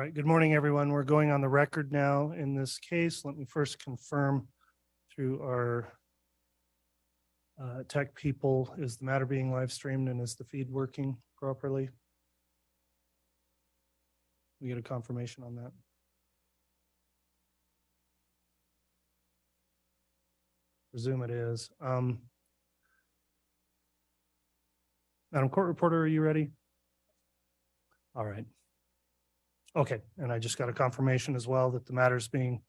All right, good morning, everyone. We're going on the record now in this case. Let me first confirm through our tech people, is the matter being live streamed and is the feed working properly? We get a confirmation on that. Presume it is. Madam Court Reporter, are you ready? All right. Okay, and I just got a confirmation as well that the matter is being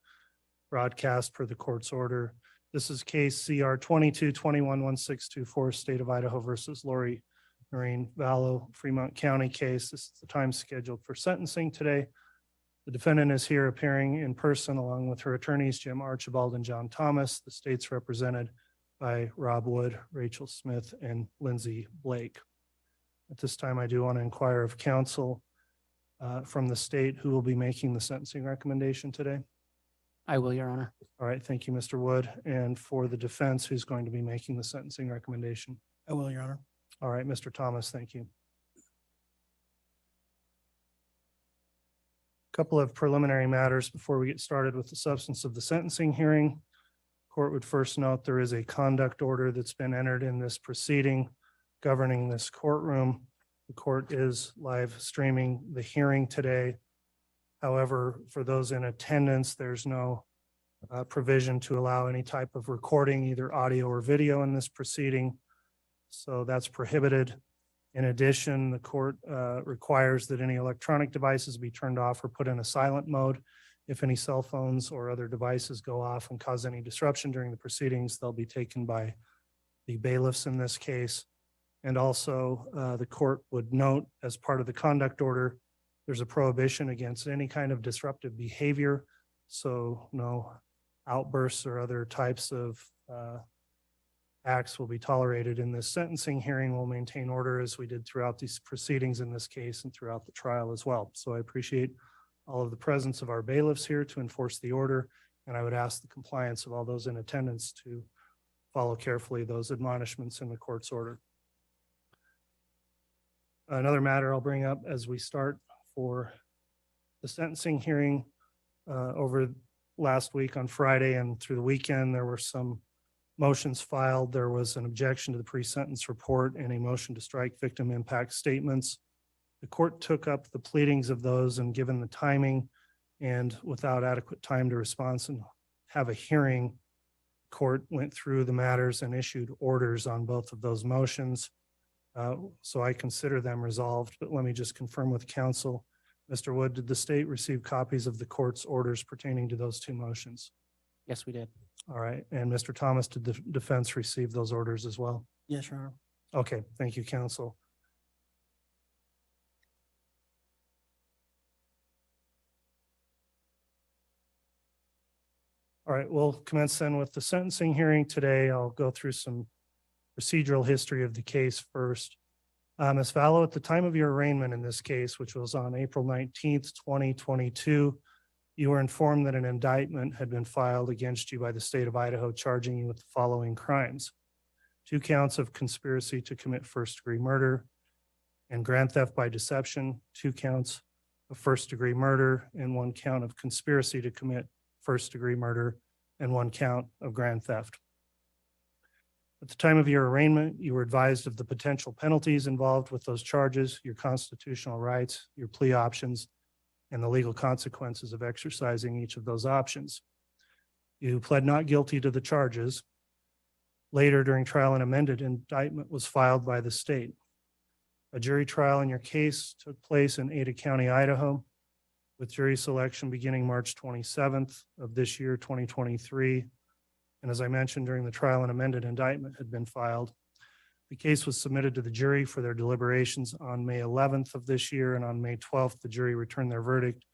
broadcast per the court's order. This is case CR 22-21-1624, State of Idaho versus Lori Vallow, Fremont County case. This is the time scheduled for sentencing today. The defendant is here appearing in person along with her attorneys, Jim Archibald and John Thomas. The state's represented by Rob Wood, Rachel Smith, and Lindsay Blake. At this time, I do want to inquire of counsel from the state who will be making the sentencing recommendation today. I will, Your Honor. All right, thank you, Mr. Wood. And for the defense, who's going to be making the sentencing recommendation? I will, Your Honor. All right, Mr. Thomas, thank you. A couple of preliminary matters before we get started with the substance of the sentencing hearing. Court would first note there is a conduct order that's been entered in this proceeding governing this courtroom. The court is live streaming the hearing today. However, for those in attendance, there's no provision to allow any type of recording, either audio or video, in this proceeding. So that's prohibited. In addition, the court requires that any electronic devices be turned off or put in a silent mode. If any cell phones or other devices go off and cause any disruption during the proceedings, they'll be taken by the bailiffs in this case. And also, the court would note as part of the conduct order, there's a prohibition against any kind of disruptive behavior. So no outbursts or other types of acts will be tolerated in this sentencing hearing. We'll maintain order as we did throughout these proceedings in this case and throughout the trial as well. So I appreciate all of the presence of our bailiffs here to enforce the order. And I would ask the compliance of all those in attendance to follow carefully those admonishments in the court's order. Another matter I'll bring up as we start for the sentencing hearing over last week on Friday and through the weekend, there were some motions filed. There was an objection to the pre-sentence report and a motion to strike victim impact statements. The court took up the pleadings of those, and given the timing and without adequate time to respond and have a hearing, court went through the matters and issued orders on both of those motions. So I consider them resolved, but let me just confirm with counsel. Mr. Wood, did the state receive copies of the court's orders pertaining to those two motions? Yes, we did. All right. And Mr. Thomas, did the defense receive those orders as well? Yes, Your Honor. Okay. Thank you, counsel. All right. We'll commence then with the sentencing hearing today. I'll go through some procedural history of the case first. Ms. Vallow, at the time of your arraignment in this case, which was on April 19th, 2022, you were informed that an indictment had been filed against you by the state of Idaho, charging you with the following crimes: 2 counts of conspiracy to commit first-degree murder and grand theft by deception, 2 counts of first-degree murder, and 1 count of conspiracy to commit first-degree murder, and 1 count of grand theft. At the time of your arraignment, you were advised of the potential penalties involved with those charges, your constitutional rights, your plea options, and the legal consequences of exercising each of those options. You pled not guilty to the charges. Later, during trial, an amended indictment was filed by the state. A jury trial in your case took place in Ada County, Idaho, with jury selection beginning March 27th of this year, 2023. And as I mentioned, during the trial, an amended indictment had been filed. The case was submitted to the jury for their deliberations on May 11th of this year, and on May 12th, the jury returned their verdict,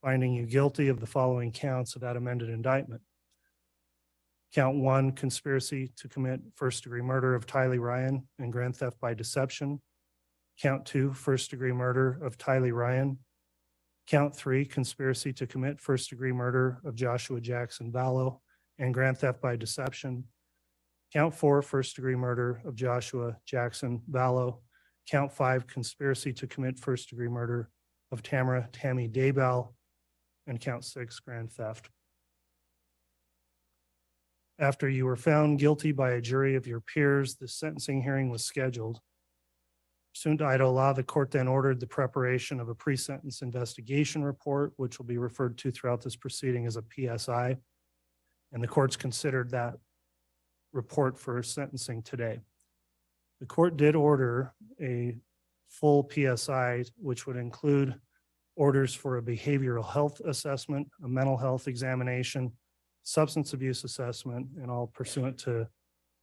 finding you guilty of the following counts of that amended indictment. Count 1, conspiracy to commit first-degree murder of Tylee Ryan and grand theft by deception. Count 2, first-degree murder of Tylee Ryan. Count 3, conspiracy to commit first-degree murder of Joshua Jackson Vallow and grand theft by deception. Count 4, first-degree murder of Joshua Jackson Vallow. Count 5, conspiracy to commit first-degree murder of Tammy Daybell, and count 6, grand theft. After you were found guilty by a jury of your peers, the sentencing hearing was scheduled. Pursuant to Idaho law, the court then ordered the preparation of a pre-sentence investigation report, which will be referred to throughout this proceeding as a PSI. And the courts considered that report for sentencing today. The court did order a full PSI, which would include orders for a behavioral health assessment, a mental health examination, substance abuse assessment, and all pursuant to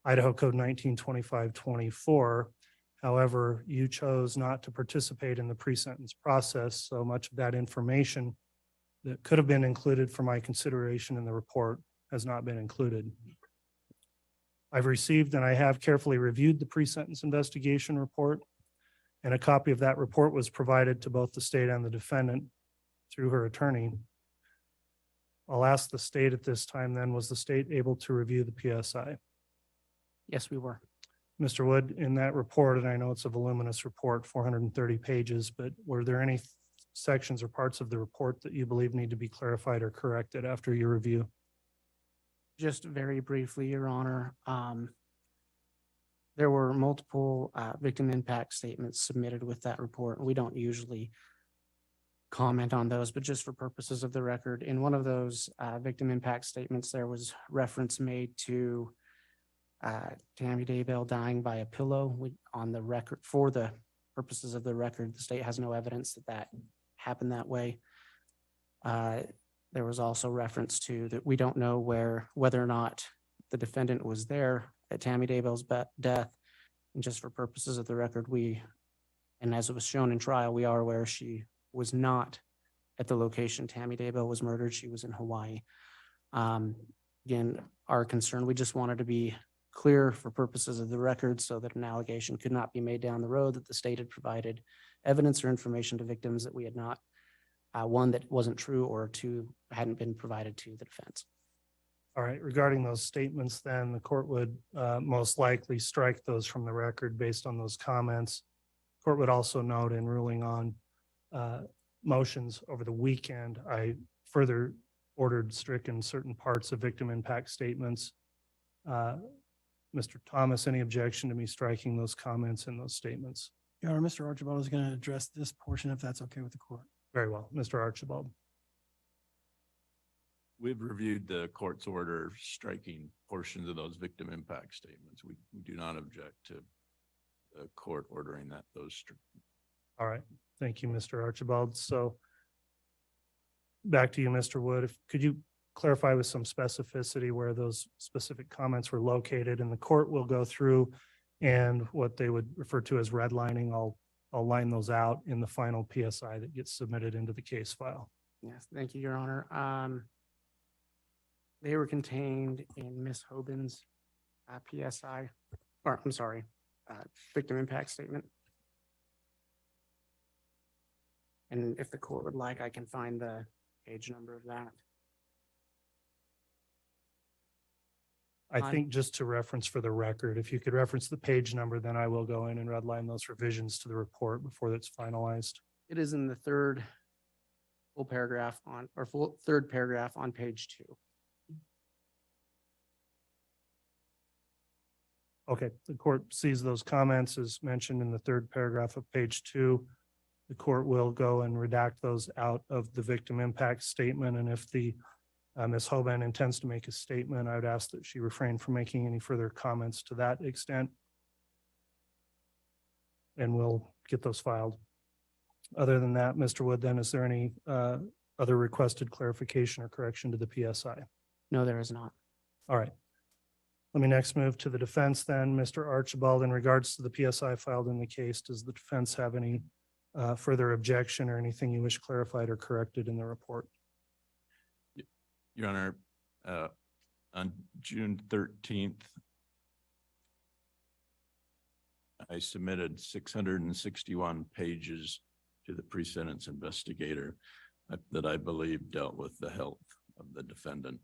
Idaho Code 1925-24. However, you chose not to participate in the pre-sentence process, so much of that information that could have been included for my consideration in the report has not been included. I've received and I have carefully reviewed the pre-sentence investigation report, and a copy of that report was provided to both the state and the defendant through her attorney. I'll ask the state at this time then, was the state able to review the PSI? Yes, we were. Mr. Wood, in that report, and I know it's a voluminous report, 430 pages, but were there any sections or parts of the report that you believe need to be clarified or corrected after your review? Just very briefly, Your Honor, there were multiple victim impact statements submitted with that report. We don't usually comment on those, but just for purposes of the record, in one of those victim impact statements, there was reference made to Tammy Daybell dying by a pillow. On the record, for the purposes of the record, the state has no evidence that that happened that way. There was also reference to that we don't know whether or not the defendant was there at Tammy Daybell's death. And just for purposes of the record, and as it was shown in trial, we are aware she was not at the location Tammy Daybell was murdered. She was in Hawaii. Again, our concern, we just wanted to be clear for purposes of the record so that an allegation could not be made down the road that the state had provided evidence or information to victims that we had not, one, that wasn't true, or two, hadn't been provided to the defense. All right, regarding those statements, then the court would most likely strike those from the record based on those comments. Court would also note in ruling on motions over the weekend, I further ordered stricken certain parts of victim impact statements. Mr. Thomas, any objection to me striking those comments in those statements? Your Honor, Mr. Archibald is going to address this portion if that's okay with the court. Very well, Mr. Archibald. We've reviewed the court's order striking portions of those victim impact statements. We do not object to the court ordering those stricken. All right, thank you, Mr. Archibald. So back to you, Mr. Wood. Could you clarify with some specificity where those specific comments were located? And the court will go through and what they would refer to as redlining. I'll line those out in the final PSI that gets submitted into the case file. Yes, thank you, Your Honor. They were contained in Ms. Hoban's PSI, or I'm sorry, victim impact statement. And if the court would like, I can find the page number of that. I think just to reference for the record, if you could reference the page number, then I will go in and redline those revisions to the report before that's finalized. It is in the third paragraph on page 2. Okay, the court sees those comments as mentioned in the third paragraph of page 2. The court will go and redact those out of the victim impact statement. And if the Ms. Hoban intends to make a statement, I would ask that she refrain from making any further comments to that extent. And we'll get those filed. Other than that, Mr. Wood, then is there any other requested clarification or correction to the PSI? No, there is not. All right. Let me next move to the defense then. Mr. Archibald, in regards to the PSI filed in the case, does the defense have any further objection or anything you wish clarified or corrected in the report? Your Honor, on June 13th, I submitted 661 pages to the pre-sentence investigator that I believe dealt with the health of the defendant.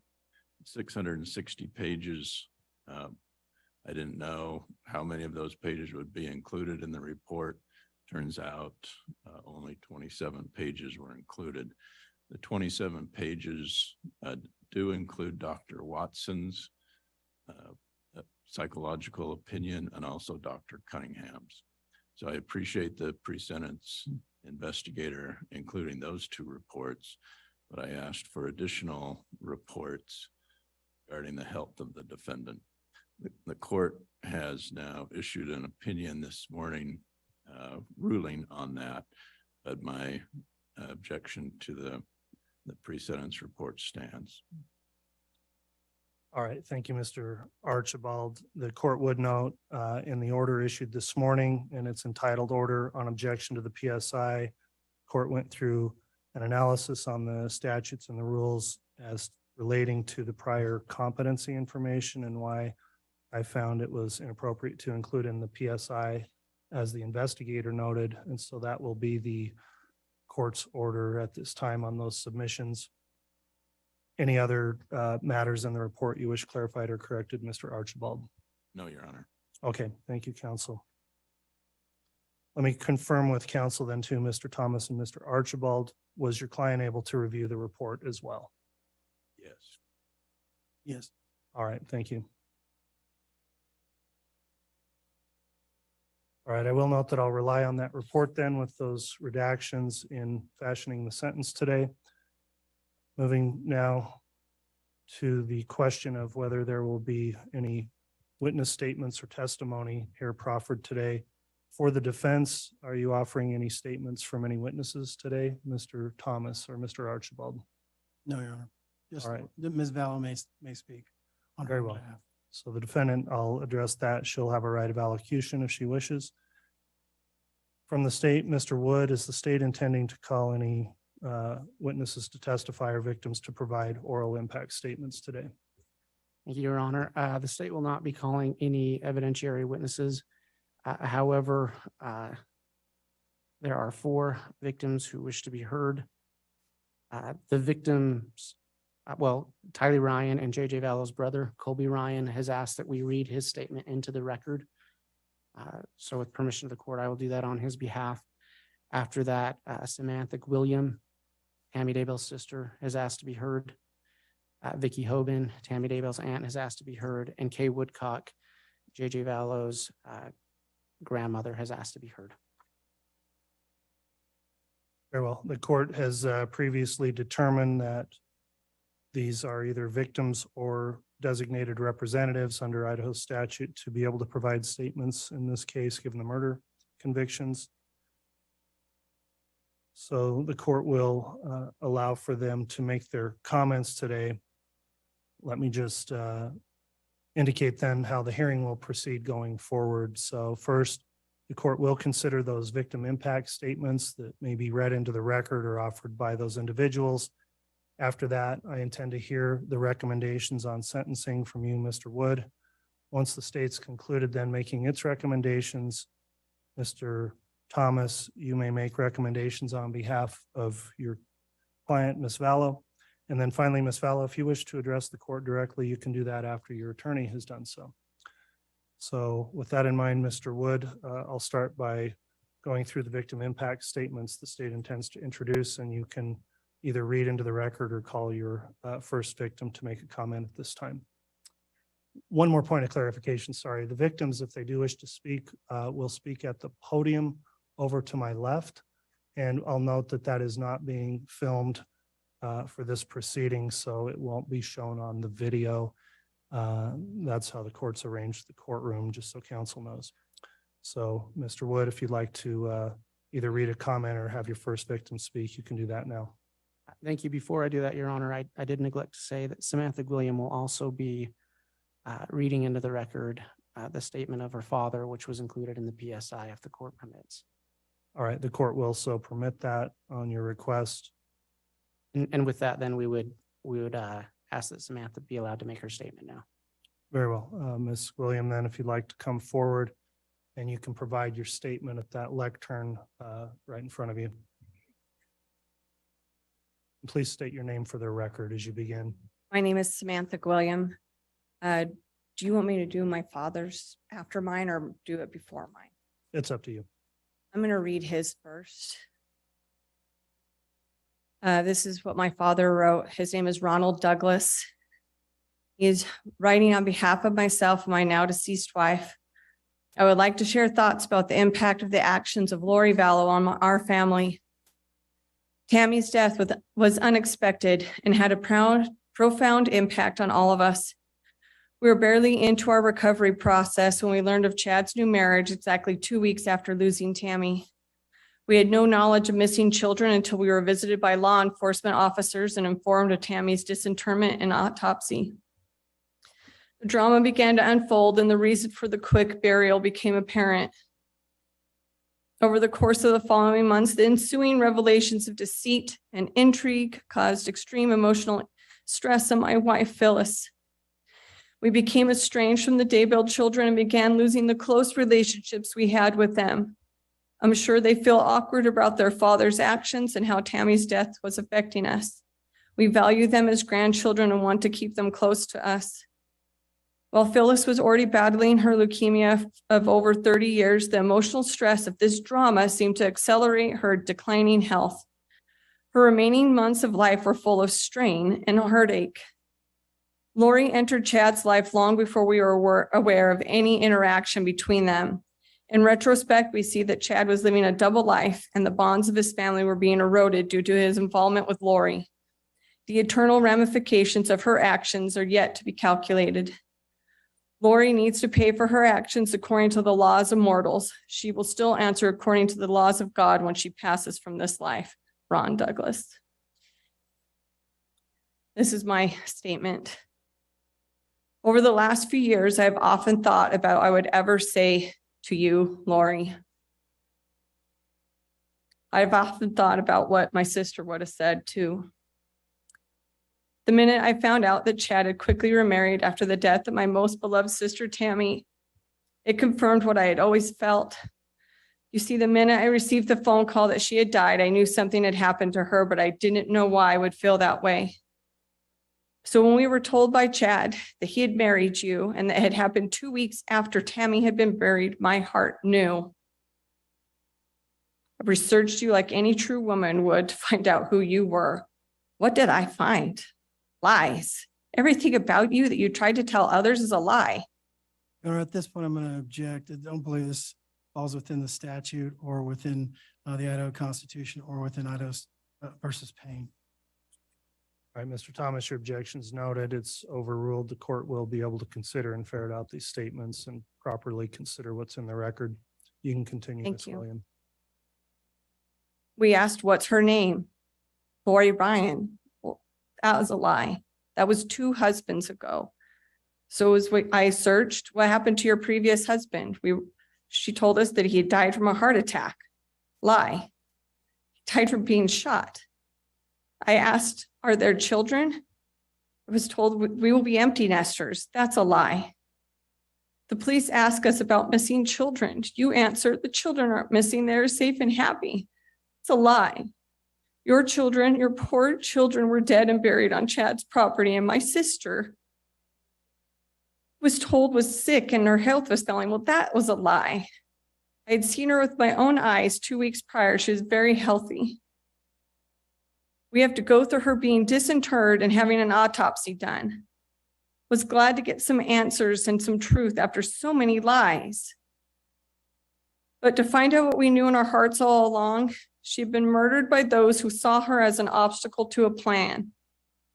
660 pages. I didn't know how many of those pages would be included in the report. turns out only 27 pages were included. The 27 pages do include Dr. Watson's psychological opinion and also Dr. Cunningham's. So I appreciate the pre-sentence investigator including those two reports, but I asked for additional reports regarding the health of the defendant. The court has now issued an opinion this morning ruling on that, but my objection to the pre-sentence report stands. All right, thank you, Mr. Archibald. The court would note in the order issued this morning, and it's entitled Order on Objection to the PSI. Court went through an analysis on the statutes and the rules as relating to the prior competency information and why I found it was inappropriate to include in the PSI as the investigator noted. And so that will be the court's order at this time on those submissions. Any other matters in the report you wish clarified or corrected, Mr. Archibald? No, Your Honor. Okay, thank you, counsel. Let me confirm with counsel then too, Mr. Thomas and Mr. Archibald, was your client able to review the report as well? Yes. Yes. All right, thank you. All right, I will note that I'll rely on that report then with those redactions in fashioning the sentence today. Moving now to the question of whether there will be any witness statements or testimony here proffered today. For the defense, are you offering any statements from any witnesses today, Mr. Thomas or Mr. Archibald? No, Your Honor. Just All right. Ms. Vallow may speak on her Very well. behalf. So the defendant, I'll address that. She'll have a right of allocution if she wishes. From the state, Mr. Wood, is the state intending to call any witnesses to testify or victims to provide oral impact statements today? Thank you, Your Honor. The state will not be calling any evidentiary witnesses. However, there are 4 victims who wish to be heard. The victims, Tylee Ryan and JJ Vallow's brother, Colby Ryan, has asked that we read his statement into the record. So with permission of the court, I will do that on his behalf. After that, Samantha Gwilliam, Tammy Daybell's sister, has asked to be heard. Vicki Hoban, Tammy Daybell's aunt, has asked to be heard. And Kay Woodcock, JJ Vallow's grandmother, has asked to be heard. Very well. The court has previously determined that these are either victims or designated representatives under Idaho statute to be able to provide statements in this case, given the murder convictions. So the court will allow for them to make their comments today. Let me just indicate then how the hearing will proceed going forward. So first, the court will consider those victim impact statements that may be read into the record or offered by those individuals. After that, I intend to hear the recommendations on sentencing from you, Mr. Wood. Once the state's concluded then making its recommendations, Mr. Thomas, you may make recommendations on behalf of your client, Ms. Vallow. And then finally, Ms. Vallow, if you wish to address the court directly, you can do that after your attorney has done so. So with that in mind, Mr. Wood, I'll start by going through the victim impact statements the state intends to introduce, and you can either read into the record or call your first victim to make a comment at this time. One more point of clarification, sorry. The victims, if they do wish to speak, will speak at the podium over to my left. And I'll note that that is not being filmed for this proceeding, so it won't be shown on the video. That's how the court's arranged the courtroom, just so counsel knows. So, Mr. Wood, if you'd like to either read a comment or have your first victim speak, you can do that now. Thank you. Before I do that, Your Honor, I did neglect to say that Samantha Gwilliam will also be reading into the record the statement of her father, which was included in the PSI if the court permits. All right, the court will so permit that on your request. And with that, then we would ask that Samantha be allowed to make her statement now. Very well. Ms. William, then if you'd like to come forward and you can provide your statement at that lectern right in front of you. Please state your name for the record as you begin. My name is Samantha Gwilliam. Do you want me to do my father's after mine or do it before mine? It's up to you. I'm going to read his first. This is what my father wrote. His name is Ronald Douglas. He is writing on behalf of myself and my now deceased wife. I would like to share thoughts about the impact of the actions of Lori Vallow on our family. Tammy's death was unexpected and had a profound impact on all of us. We were barely into our recovery process when we learned of Chad's new marriage exactly 2 weeks after losing Tammy. We had no knowledge of missing children until we were visited by law enforcement officers and informed of Tammy's disinterment and autopsy. The drama began to unfold and the reason for the quick burial became apparent. Over the course of the following months, the ensuing revelations of deceit and intrigue caused extreme emotional stress on my wife, Phyllis. We became estranged from the Daybell children and began losing the close relationships we had with them. I'm sure they feel awkward about their father's actions and how Tammy's death was affecting us. We value them as grandchildren and want to keep them close to us. While Phyllis was already battling her leukemia of over 30 years, the emotional stress of this drama seemed to accelerate her declining health. Her remaining months of life were full of strain and heartache. Lori entered Chad's life long before we were aware of any interaction between them. In retrospect, we see that Chad was living a double life and the bonds of his family were being eroded due to his involvement with Lori. The eternal ramifications of her actions are yet to be calculated. Lori needs to pay for her actions according to the laws of mortals. She will still answer according to the laws of God when she passes from this life. Ron Douglas. This is my statement. Over the last few years, I've often thought about what I would ever say to you, Lori. I've often thought about what my sister would have said too. The minute I found out that Chad had quickly remarried after the death of my most beloved sister, Tammy, it confirmed what I had always felt. You see, the minute I received the phone call that she had died, I knew something had happened to her, but I didn't know why I would feel that way. So when we were told by Chad that he had married you and that it had happened 2 weeks after Tammy had been buried, my heart knew. I researched you like any true woman would to find out who you were. What did I find? Lies. Everything about you that you tried to tell others is a lie. Your Honor, at this point, I'm going to object. I don't believe this falls within the statute or within the Idaho Constitution or within Idaho's versus Payne. All right, Mr. Thomas, your objection's noted. It's overruled. The court will be able to consider and ferret out these statements and properly consider what's in the record. You can continue, Thank Ms. you. William. We asked, what's her name? Lori Ryan. Well, that was a lie. That was 2 husbands ago. So as I searched, what happened to your previous husband? She told us that he had died from a heart attack. Lie. He died from being shot. I asked, are there children? I was told we will be empty nesters. That's a lie. The police ask us about missing children. You answer, the children aren't missing. They're safe and happy. It's a lie. Your children, your poor children were dead and buried on Chad's property. And my sister was told was sick and her health was failing. Well, that was a lie. I had seen her with my own eyes 2 weeks prior. She was very healthy. We have to go through her being disinterred and having an autopsy done. Was glad to get some answers and some truth after so many lies. But to find out what we knew in our hearts all along, she'd been murdered by those who saw her as an obstacle to a plan.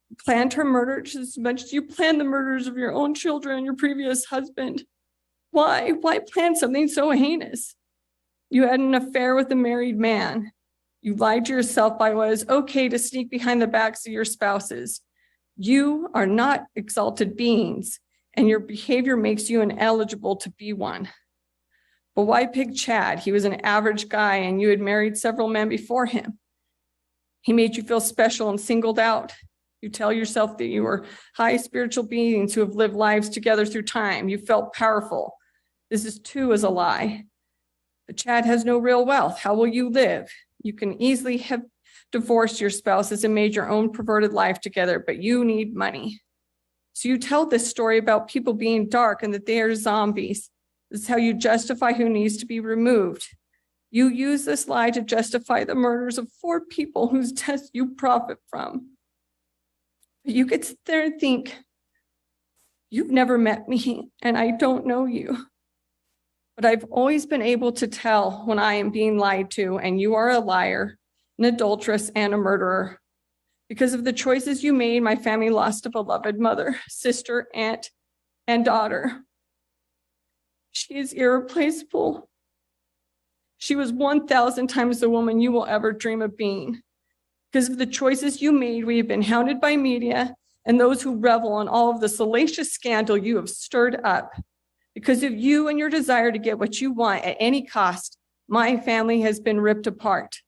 You planned her murder just as much as you planned the murders of your own children and your previous husband. Why? Why plan something so heinous? You had an affair with a married man. You lied to yourself by what is okay to sneak behind the backs of your spouses. You are not exalted beings, and your behavior makes you ineligible to be one. But why pick Chad? He was an average guy, and you had married several men before him. He made you feel special and singled out. You tell yourself that you were high spiritual beings who have lived lives together through time. You felt powerful. This is too is a lie. But Chad has no real wealth. How will you live? You can easily have divorced your spouses and made your own perverted life together, but you need money. So you tell this story about people being dark and that they are zombies. This is how you justify who needs to be removed. You use this lie to justify the murders of 4 people whose deaths you profit from. But you could sit there and think, you've never met me and I don't know you. But I've always been able to tell when I am being lied to and you are a liar, an adulteress, and a murderer. Because of the choices you made, my family lost a beloved mother, sister, aunt, and daughter. She is irreplaceable. She was 1,000 times the woman you will ever dream of being. Because of the choices you made, we have been hounded by media and those who revel in all of the salacious scandal you have stirred up. Because of you and your desire to get what you want at any cost, my family has been ripped apart.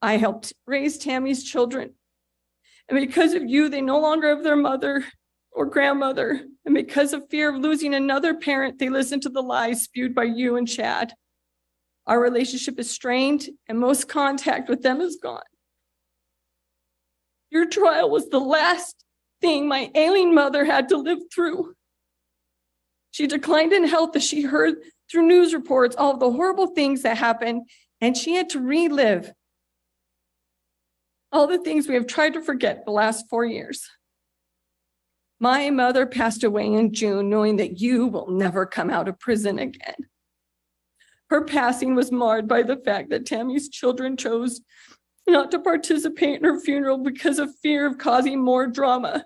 I helped raise Tammy's children. And because of you, they no longer have their mother or grandmother. And because of fear of losing another parent, they listen to the lies spewed by you and Chad. Our relationship is strained and most contact with them is gone. Your trial was the last thing my ailing mother had to live through. She declined in health as she heard through news reports all of the horrible things that happened, and she had to relive all the things we have tried to forget the last 4 years. My mother passed away in June, knowing that you will never come out of prison again. Her passing was marred by the fact that Tammy's children chose not to participate in her funeral because of fear of causing more drama.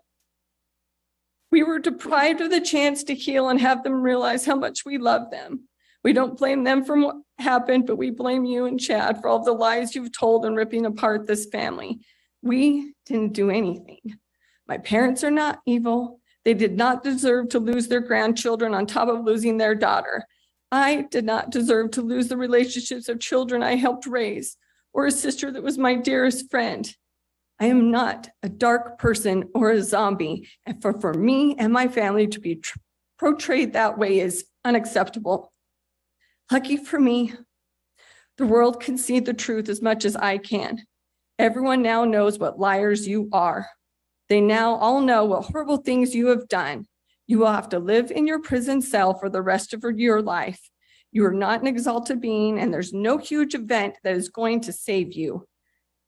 We were deprived of the chance to heal and have them realize how much we love them. We don't blame them for what happened, but we blame you and Chad for all the lies you've told and ripping apart this family. We didn't do anything. My parents are not evil. They did not deserve to lose their grandchildren on top of losing their daughter. I did not deserve to lose the relationships of children I helped raise, or a sister that was my dearest friend. I am not a dark person or a zombie, and for me and my family to be portrayed that way is unacceptable. Lucky for me, the world can see the truth as much as I can. Everyone now knows what liars you are. They now all know what horrible things you have done. You will have to live in your prison cell for the rest of your life. You are not an exalted being, and there's no huge event that is going to save you.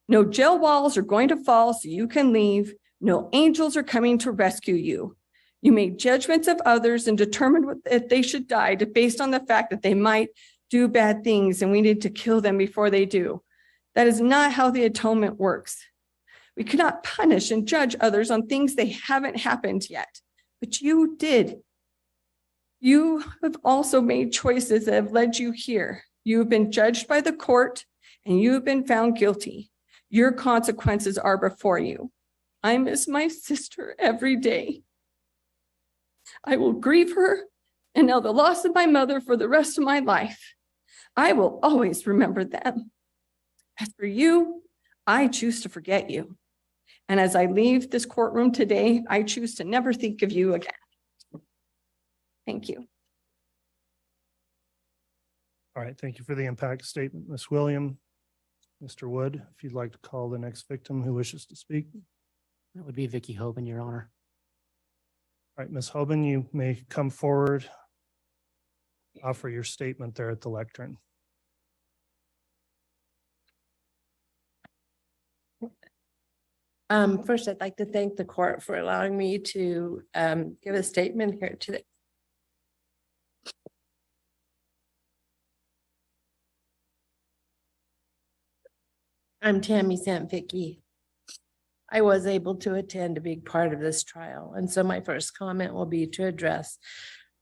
No jail walls are going to fall so you can leave. No angels are coming to rescue you. You made judgments of others and determined if they should die based on the fact that they might do bad things and we need to kill them before they do. That is not how the atonement works. We cannot punish and judge others on things they haven't happened yet, but you did. You have also made choices that have led you here. You have been judged by the court and you have been found guilty. Your consequences are before you. I miss my sister every day. I will grieve her and now the loss of my mother for the rest of my life. I will always remember them. As for you, I choose to forget you. And as I leave this courtroom today, I choose to never think of you again. Thank you. All right, thank you for the impact statement, Ms. William. Mr. Wood, if you'd like to call the next victim who wishes to speak. That would be Vicki Hoban, Your Honor. All right, Ms. Hoban, you may come forward, offer your statement there at the lectern. First, I'd like to thank the court for allowing me to give a statement here today. I'm Tammy Vicki. I was able to attend a big part of this trial, and so my first comment will be to address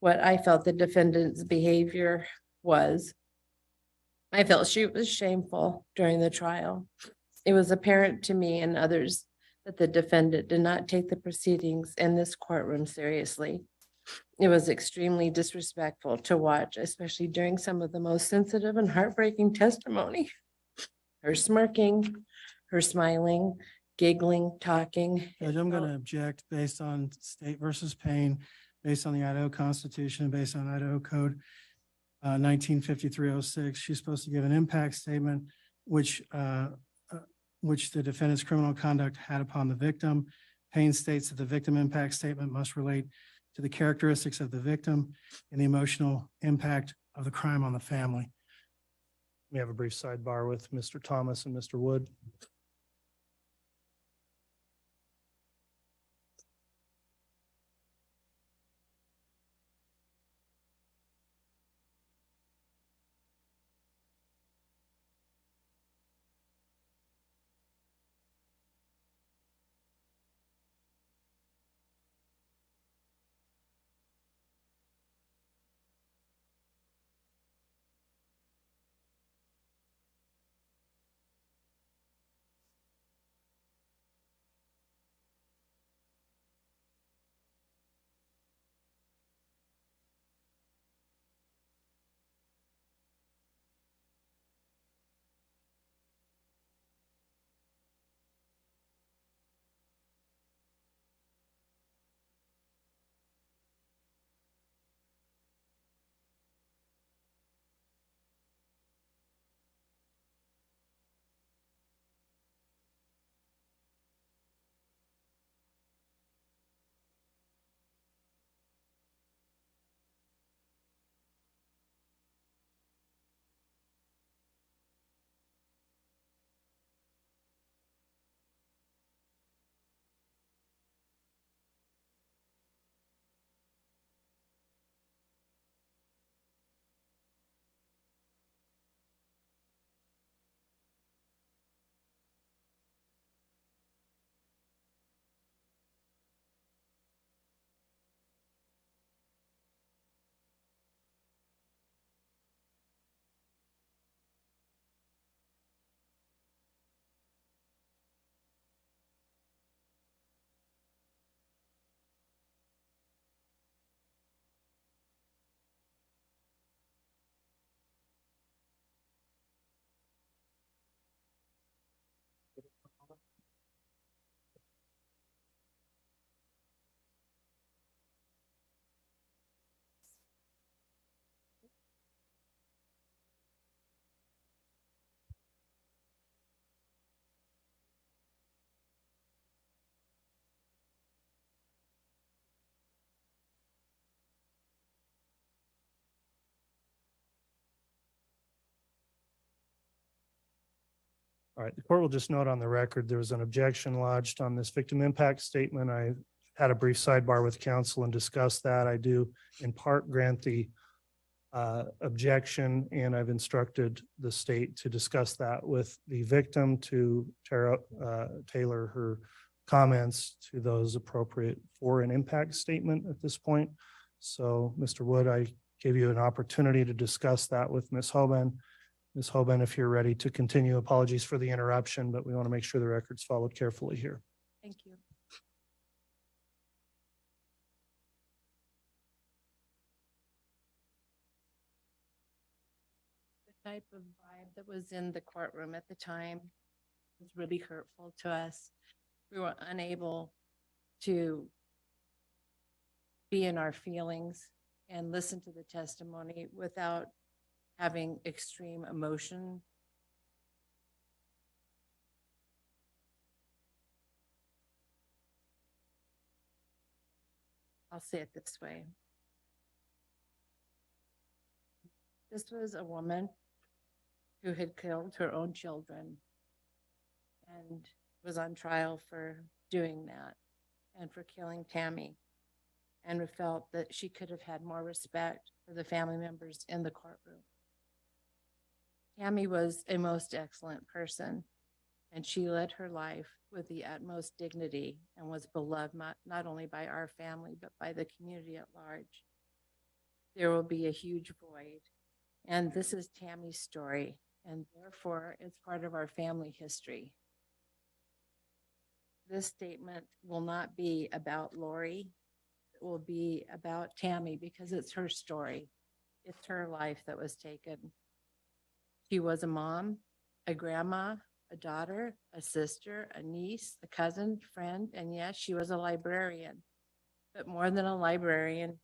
what I felt the defendant's behavior was. I felt she was shameful during the trial. It was apparent to me and others that the defendant did not take the proceedings in this courtroom seriously. It was extremely disrespectful to watch, especially during some of the most sensitive and heartbreaking testimony. Her smirking, her smiling, giggling, talking. Judge, I'm going to object based on State versus Payne, based on the Idaho Constitution, based on Idaho Code 1953-06. She's supposed to give an impact statement which the defendant's criminal conduct had upon the victim. Payne states that the victim impact statement must relate to the characteristics of the victim and the emotional impact of the crime on the family. We have a brief sidebar with Mr. Thomas and Mr. Wood. All right, the court will just note on the record, there was an objection lodged on this victim impact statement. I had a brief sidebar with counsel and discussed that. I do in part grant the objection, and I've instructed the state to discuss that with the victim to tailor her comments to those appropriate for an impact statement at this point. So, Mr. Wood, I gave you an opportunity to discuss that with Ms. Hoban. Ms. Hoban, if you're ready to continue, apologies for the interruption, but we want to make sure the record's followed carefully here. Thank you. The type of vibe that was in the courtroom at the time was really hurtful to us. We were unable to be in our feelings and listen to the testimony without having extreme emotion. I'll say it this way. This was a woman who had killed her own children and was on trial for doing that and for killing Tammy, and we felt that she could have had more respect for the family members in the courtroom. Tammy was a most excellent person, and she led her life with the utmost dignity and was beloved not only by our family, but by the community at large. There will be a huge void, and this is Tammy's story, and therefore it's part of our family history. This statement will not be about Lori. It will be about Tammy because it's her story. It's her life that was taken. She was a mom, a grandma, a daughter, a sister, a niece, a cousin, friend, and yes, she was a librarian. But more than a librarian,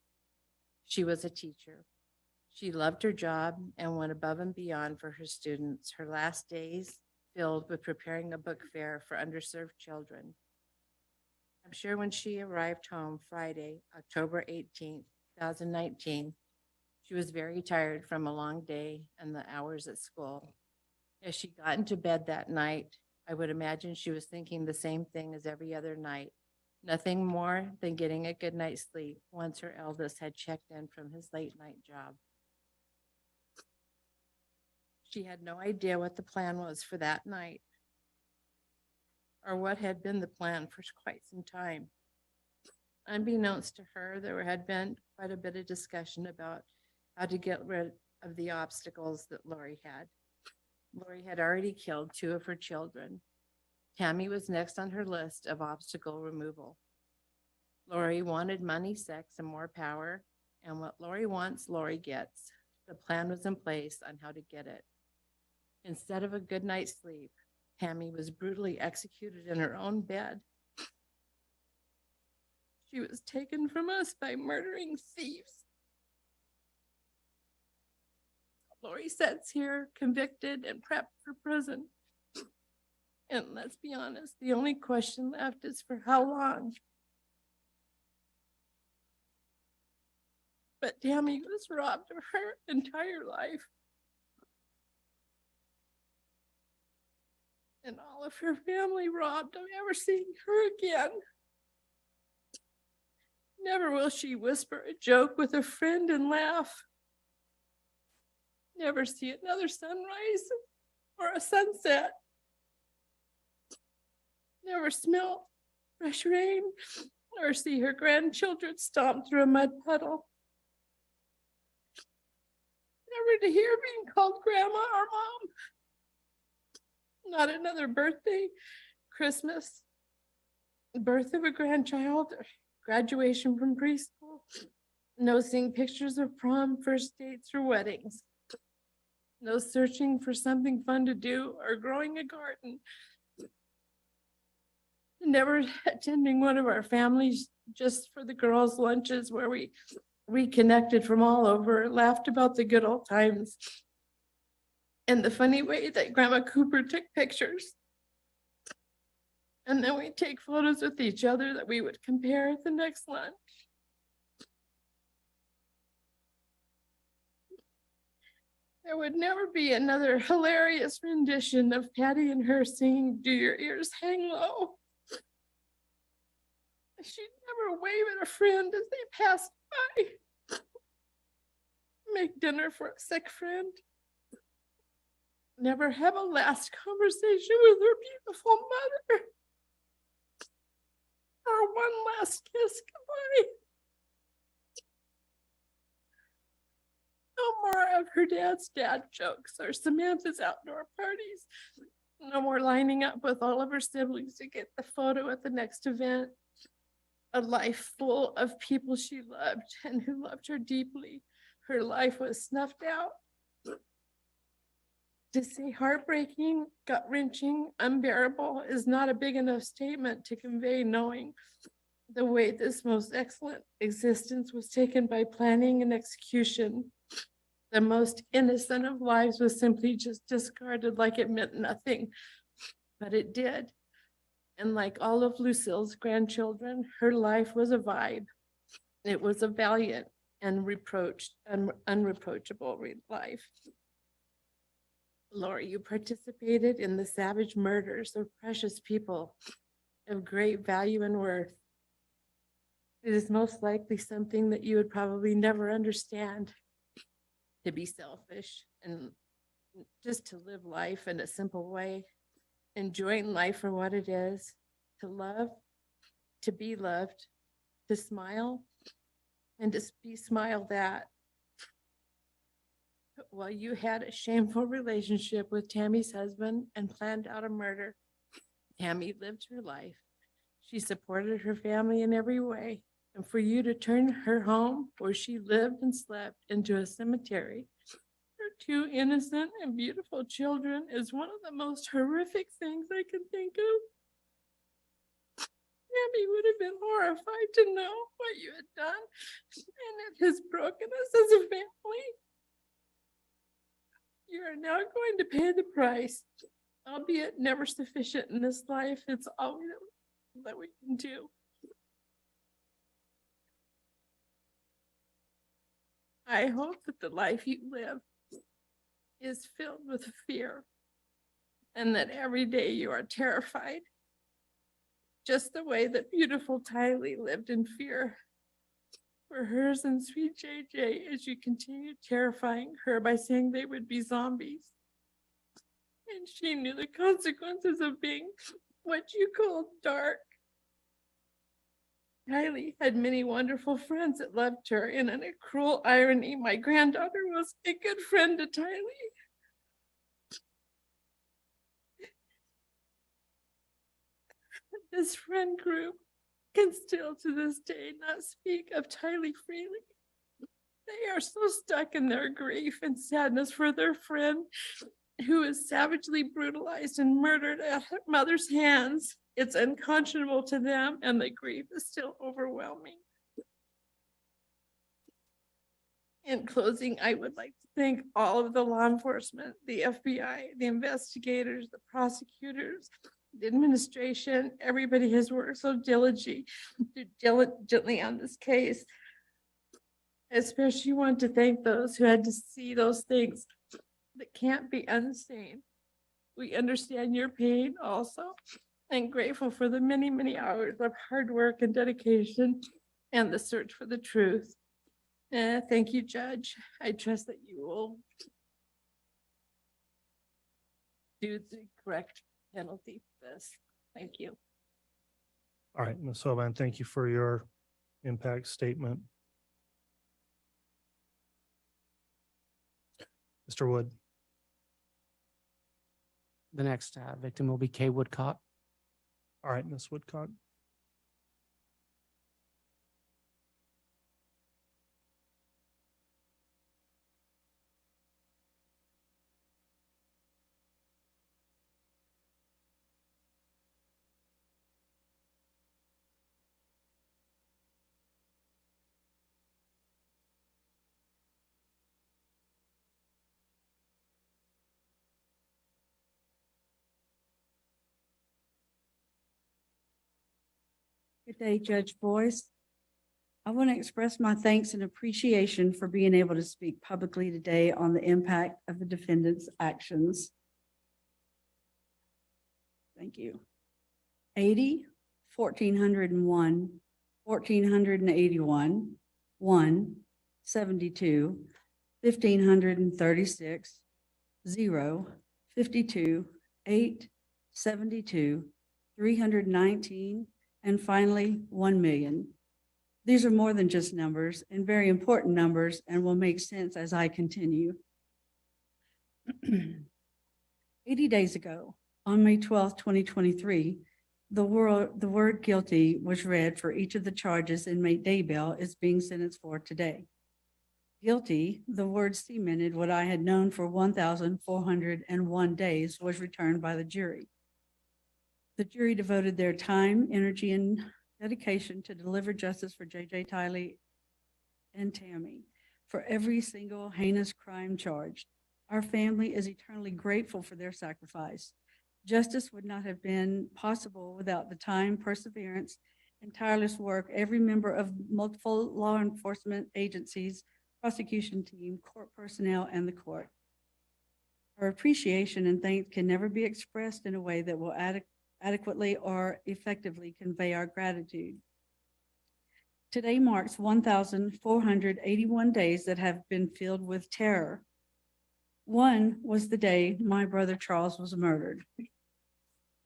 she was a teacher. She loved her job and went above and beyond for her students, her last days filled with preparing a book fair for underserved children. I'm sure when she arrived home Friday, October 18th, 2019, she was very tired from a long day and the hours at school. As she got into bed that night, I would imagine she was thinking the same thing as every other night. Nothing more than getting a good night's sleep once her eldest had checked in from his late night job. She had no idea what the plan was for that night, or what had been the plan for quite some time. Unbeknownst to her, there had been quite a bit of discussion about how to get rid of the obstacles that Lori had. Lori had already killed 2 of her children. Tammy was next on her list of obstacle removal. Lori wanted money, sex, and more power, and what Lori wants, Lori gets. The plan was in place on how to get it. Instead of a good night's sleep, Tammy was brutally executed in her own bed. She was taken from us by murdering thieves. Lori sits here convicted and prepped for prison. And let's be honest, the only question left is for how long? But Tammy was robbed of her entire life. And all of her family robbed of ever seeing her again. Never will she whisper a joke with a friend and laugh. Never see another sunrise or a sunset. Never smell fresh rain or see her grandchildren stomp through a mud puddle. Never to hear being called grandma or mom. Not another birthday, Christmas, birth of a grandchild, or graduation from preschool. No seeing pictures of prom, first dates, or weddings. No searching for something fun to do or growing a garden. Never attending one of our families just for the girls' lunches where we reconnected from all over, laughed about the good old times and the funny way that Grandma Cooper took pictures. And then we take photos with each other that we would compare at the next lunch. There would never be another hilarious rendition of Patty and her singing "Do Your Ears Hang Low." She'd never wave at a friend as they passed by. Make dinner for a sick friend. Never have a last conversation with her beautiful mother. Or one last kiss goodbye. No more of her dad's dad jokes or Samantha's outdoor parties. No more lining up with all of her siblings to get the photo at the next event. A life full of people she loved and who loved her deeply. Her life was snuffed out. To say heartbreaking, gut-wrenching, unbearable is not a big enough statement to convey knowing the way this most excellent existence was taken by planning and execution. The most innocent of lives was simply just discarded like it meant nothing, but it did. And like all of Lucille's grandchildren, her life was a vibe. It was a valiant and unreproachable life. Lori, you participated in the savage murders of precious people of great value and worth. It is most likely something that you would probably never understand. To be selfish and just to live life in a simple way, enjoying life for what it is, to love, to be loved, to smile, and to be smiled at. While you had a shameful relationship with Tammy's husband and planned out a murder, Tammy lived her life. She supported her family in every way. And for you to turn her home where she lived and slept into a cemetery, her 2 innocent and beautiful children, is one of the most horrific things I can think of. Tammy would have been horrified to know what you had done and it has broken us as a family. You are now going to pay the price, albeit never sufficient in this life. It's all that we can do. I hope that the life you live is filled with fear and that every day you are terrified, just the way that beautiful Tylee lived in fear for hers and sweet JJ as you continued terrifying her by saying they would be zombies. And she knew the consequences of being what you called dark. Tylee had many wonderful friends that loved her, and in a cruel irony, my granddaughter was a good friend to Tylee. This friend group can still to this day not speak of Tylee freely. They are so stuck in their grief and sadness for their friend who is savagely brutalized and murdered at her mother's hands. It's unconscionable to them, and the grief is still overwhelming. In closing, I would like to thank all of the law enforcement, the FBI, the investigators, the prosecutors, the administration. Everybody has worked so diligently on this case. Especially want to thank those who had to see those things that can't be unseen. We understand your pain also, and grateful for the many, many hours of hard work and dedication and the search for the truth. Thank you, Judge. I trust that you will do the correct penalty for this. Thank you. All right, Ms. Hoban, thank you for your impact statement. Mr. Wood. The next victim will be Kay Woodcock. All right, Ms. Woodcock. Good day, Judge Boyce. I want to express my thanks and appreciation for being able to speak publicly today on the impact of the defendant's actions. Thank you. 80, 1401, 1481, 1, 72, 1536, 0, 52, 8, 72, 319, and finally, 1 million. These are more than just numbers and very important numbers and will make sense as I continue. 80 days ago, on May 12th, 2023, the word guilty was read for each of the charges inmate Daybell is being sentenced for today. Guilty, the word cemented what I had known for 1,401 days, was returned by the jury. The jury devoted their time, energy, and dedication to deliver justice for JJ, Tylee, and Tammy for every single heinous crime charged. Our family is eternally grateful for their sacrifice. Justice would not have been possible without the time, perseverance, and tireless work every member of multiple law enforcement agencies, prosecution team, court personnel, and the court. Our appreciation and thanks can never be expressed in a way that will adequately or effectively convey our gratitude. Today marks 1,481 days that have been filled with terror. One was the day my brother Charles was murdered.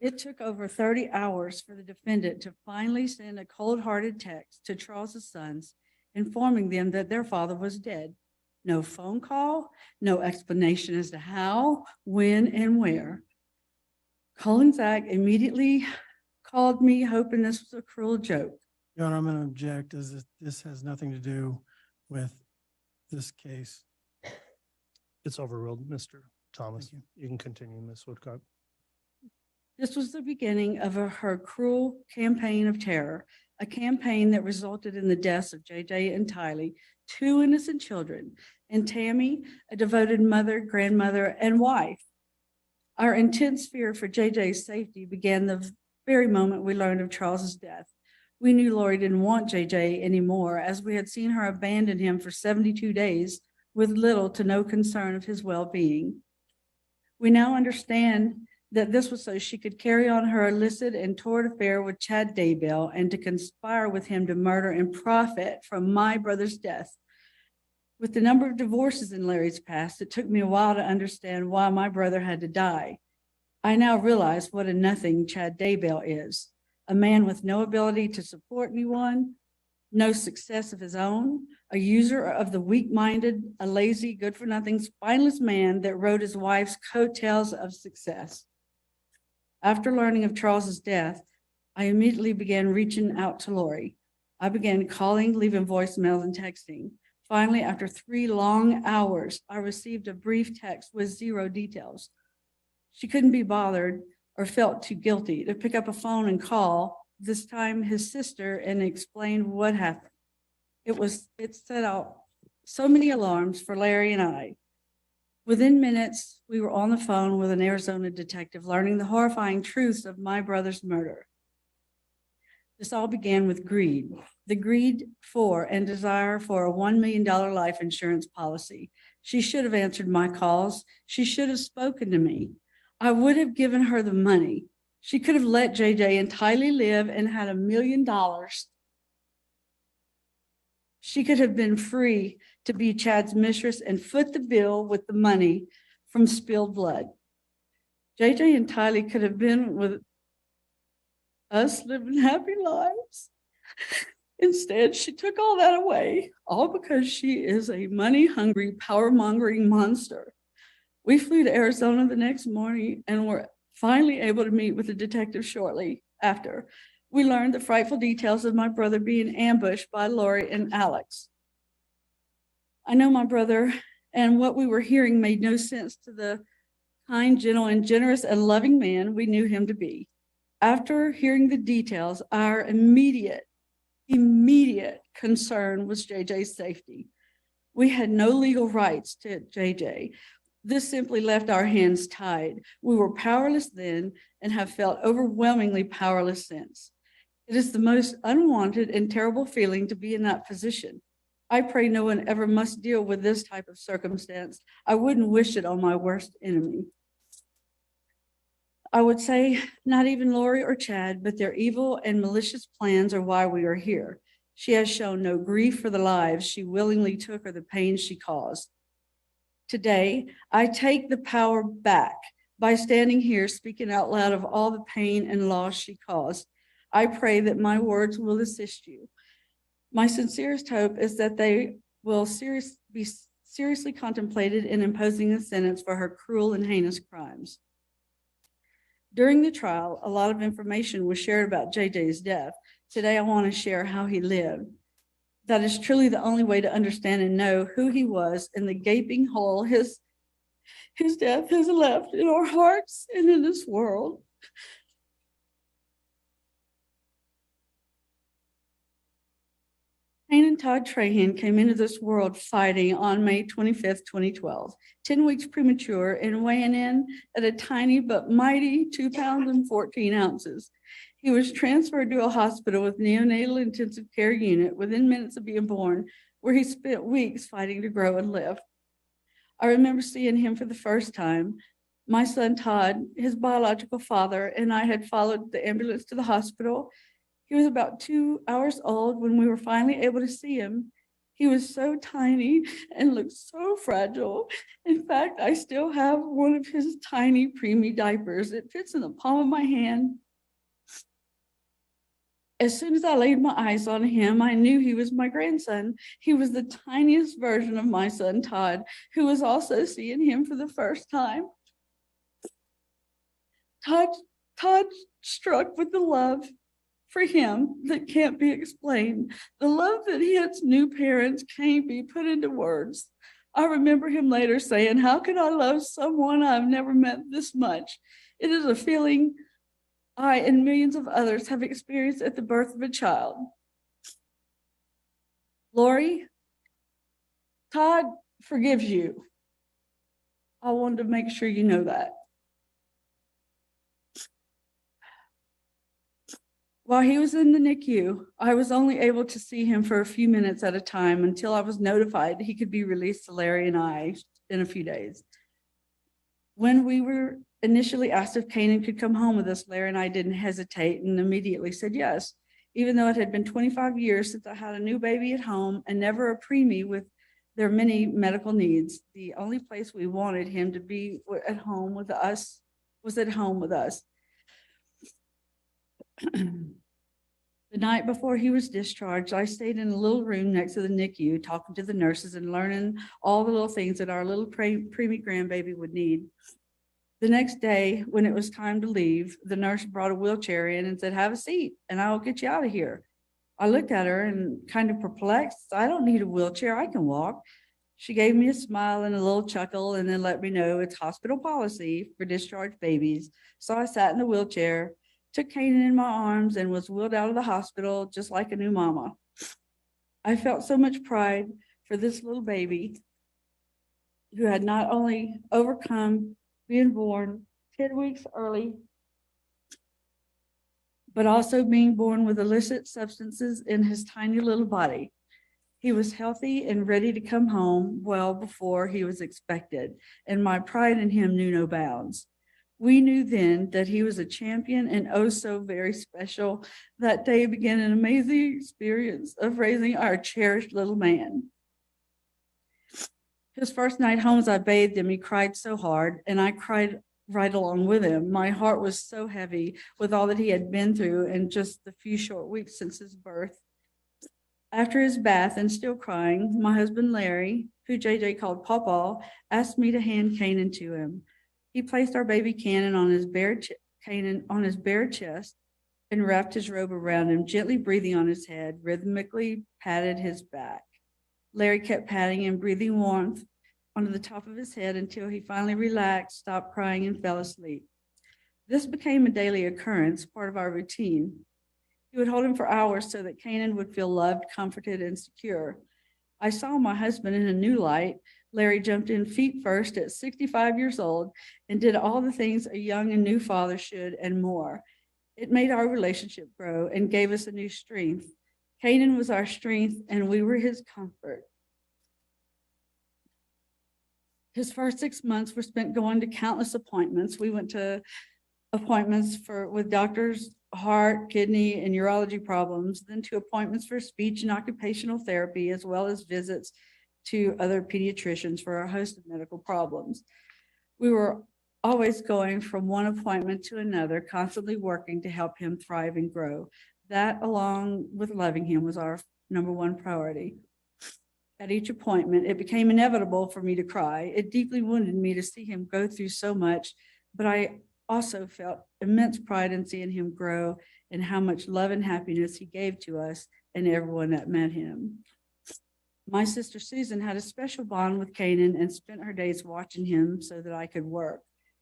It took over 30 hours for the defendant to finally send a cold-hearted text to Charles's sons, informing them that their father was dead. No phone call, no explanation as to how, when, and where. Colin Zach immediately called me, hoping this was a cruel joke. Your Honor, I'm going to object as this has nothing to do with this case. It's overruled, Mr. Thomas. Thank You can continue, Ms. Woodcock. This was the beginning of her cruel campaign of terror, a campaign that resulted in the deaths of JJ and Tylee, 2 innocent children, and Tammy, a devoted mother, grandmother, and wife. Our intense fear for JJ's safety began the very moment we learned of Charles's death. We knew Lori didn't want JJ anymore, as we had seen her abandon him for 72 days with little to no concern of his well-being. We now understand that this was so she could carry on her illicit and torrid affair with Chad Daybell and to conspire with him to murder and profit from my brother's death. With the number of divorces in Larry's past, it took me a while to understand why my brother had to die. I now realize what a nothing Chad Daybell is, a man with no ability to support anyone, no success of his own, a user of the weak-minded, a lazy, good-for-nothing, spineless man that rode his wife's coattails of success. After learning of Charles's death, I immediately began reaching out to Lori. I began calling, leaving voicemails, and texting. Finally, after 3 long hours, I received a brief text with 0 details. She couldn't be bothered or felt too guilty to pick up a phone and call, this time his sister, and explain what happened. It set out so many alarms for Larry and I. Within minutes, we were on the phone with an Arizona detective learning the horrifying truths of my brother's murder. This all began with greed, the greed for and desire for a $1 million life insurance policy. She should have answered my calls. She should have spoken to me. I would have given her the money. She could have let JJ entirely live and had $1 million. She could have been free to be Chad's mistress and foot the bill with the money from spilled blood. JJ and Tylee could have been with us living happy lives. Instead, she took all that away, all because she is a money-hungry, power-mongering monster. We flew to Arizona the next morning and were finally able to meet with the detective shortly after. We learned the frightful details of my brother being ambushed by Lori and Alex. I know my brother, and what we were hearing made no sense to the kind, gentle, and generous and loving man we knew him to be. After hearing the details, our immediate concern was JJ's safety. We had no legal rights to JJ. This simply left our hands tied. We were powerless then and have felt overwhelmingly powerless since. It is the most unwanted and terrible feeling to be in that position. I pray no one ever must deal with this type of circumstance. I wouldn't wish it on my worst enemy. I would say not even Lori or Chad, but their evil and malicious plans are why we are here. She has shown no grief for the lives she willingly took or the pain she caused. Today, I take the power back by standing here speaking out loud of all the pain and loss she caused. I pray that my words will assist you. My sincerest hope is that they will be seriously contemplated in imposing a sentence for her cruel and heinous crimes. During the trial, a lot of information was shared about JJ's death. Today, I want to share how he lived. That is truly the only way to understand and know who he was and the gaping hole his death has left in our hearts and in this world. Payne and Todd Trahan came into this world fighting on May 25th, 2012, 10 weeks premature and weighing in at a tiny but mighty 2 pounds and 14 ounces. He was transferred to a hospital with neonatal intensive care unit within minutes of being born, where he spent weeks fighting to grow and live. I remember seeing him for the first time. My son Todd, his biological father, and I had followed the ambulance to the hospital. He was about 2 hours old when we were finally able to see him. He was so tiny and looked so fragile. In fact, I still have one of his tiny preemie diapers. It fits in the palm of my hand. As soon as I laid my eyes on him, I knew he was my grandson. He was the tiniest version of my son, Todd, who was also seeing him for the first time. Todd struck with the love for him that can't be explained. The love that hits new parents can't be put into words. I remember him later saying, "How can I love someone I've never met this much?" It is a feeling I and millions of others have experienced at the birth of a child. Lori, Todd forgives you. I wanted to make sure you know that. While he was in the NICU, I was only able to see him for a few minutes at a time until I was notified he could be released to Larry and I in a few days. When we were initially asked if Canaan could come home with us, Larry and I didn't hesitate and immediately said yes. Even though it had been 25 years since I had a new baby at home and never a preemie with their many medical needs, the only place we wanted him to be at home with us was at home with us. The night before he was discharged, I stayed in a little room next to the NICU, talking to the nurses and learning all the little things that our little preemie grandbaby would need. The next day, when it was time to leave, the nurse brought a wheelchair in and said, "Have a seat and I'll get you out of here." I looked at her and kind of perplexed. "I don't need a wheelchair, I can walk." She gave me a smile and a little chuckle and then let me know it's hospital policy for discharged babies. So I sat in the wheelchair, took Kanan in my arms, and was wheeled out of the hospital just like a new mama. I felt so much pride for this little baby who had not only overcome being born 10 weeks early, but also being born with illicit substances in his tiny little body. He was healthy and ready to come home well before he was expected, and my pride in him knew no bounds. We knew then that he was a champion and oh so very special. That day began an amazing experience of raising our cherished little man. His first night home, as I bathed him, he cried so hard, and I cried right along with him. My heart was so heavy with all that he had been through in just the few short weeks since his birth. After his bath and still crying, my husband Larry, who JJ called Pawpaw, asked me to hand Kanan to him. He placed our baby Kanan on his bare chest and wrapped his robe around him, gently breathing on his head, rhythmically patted his back. Larry kept patting and breathing warmth onto the top of his head until he finally relaxed, stopped crying, and fell asleep. This became a daily occurrence, part of our routine. He would hold him for hours so that Kanan would feel loved, comforted, and secure. I saw my husband in a new light. Larry jumped in feet first at 65 years old and did all the things a young and new father should and more. It made our relationship grow and gave us a new strength. Kanan was our strength and we were his comfort. His first 6 months were spent going to countless appointments. We went to appointments with doctors, heart, kidney, and urology problems, then to appointments for speech and occupational therapy, as well as visits to other pediatricians for a host of medical problems. We were always going from one appointment to another, constantly working to help him thrive and grow. That, along with loving him, was our number one priority. At each appointment, it became inevitable for me to cry. It deeply wounded me to see him go through so much, but I also felt immense pride in seeing him grow and how much love and happiness he gave to us and everyone that met him. My sister Susan had a special bond with Kanan and spent her days watching him so that I could work.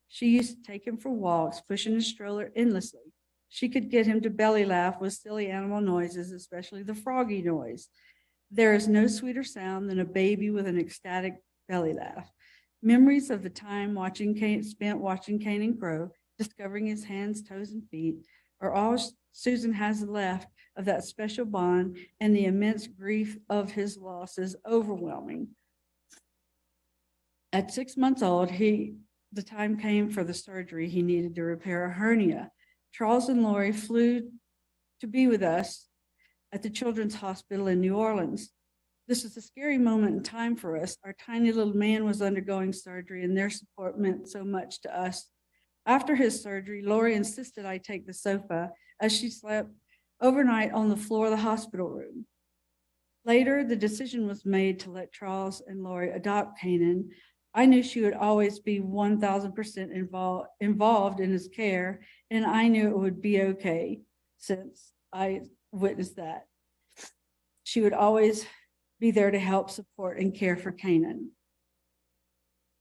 She used to take him for walks, pushing his stroller endlessly. She could get him to belly laugh with silly animal noises, especially the froggy noise. There is no sweeter sound than a baby with an ecstatic belly laugh. Memories of the time spent watching Kanan grow, discovering his hands, toes, and feet are all Susan has left of that special bond, and the immense grief of his loss is overwhelming. At 6 months old, the time came for the surgery he needed to repair a hernia. Charles and Lori flew to be with us at the Children's Hospital in New Orleans. This was a scary moment in time for us. Our tiny little man was undergoing surgery, and their support meant so much to us. After his surgery, Lori insisted I take the sofa as she slept overnight on the floor of the hospital room. Later, the decision was made to let Charles and Lori adopt Kanan. I knew she would always be 1,000% involved in his care, and I knew it would be okay since I witnessed that. She would always be there to help, support, and care for Kanan.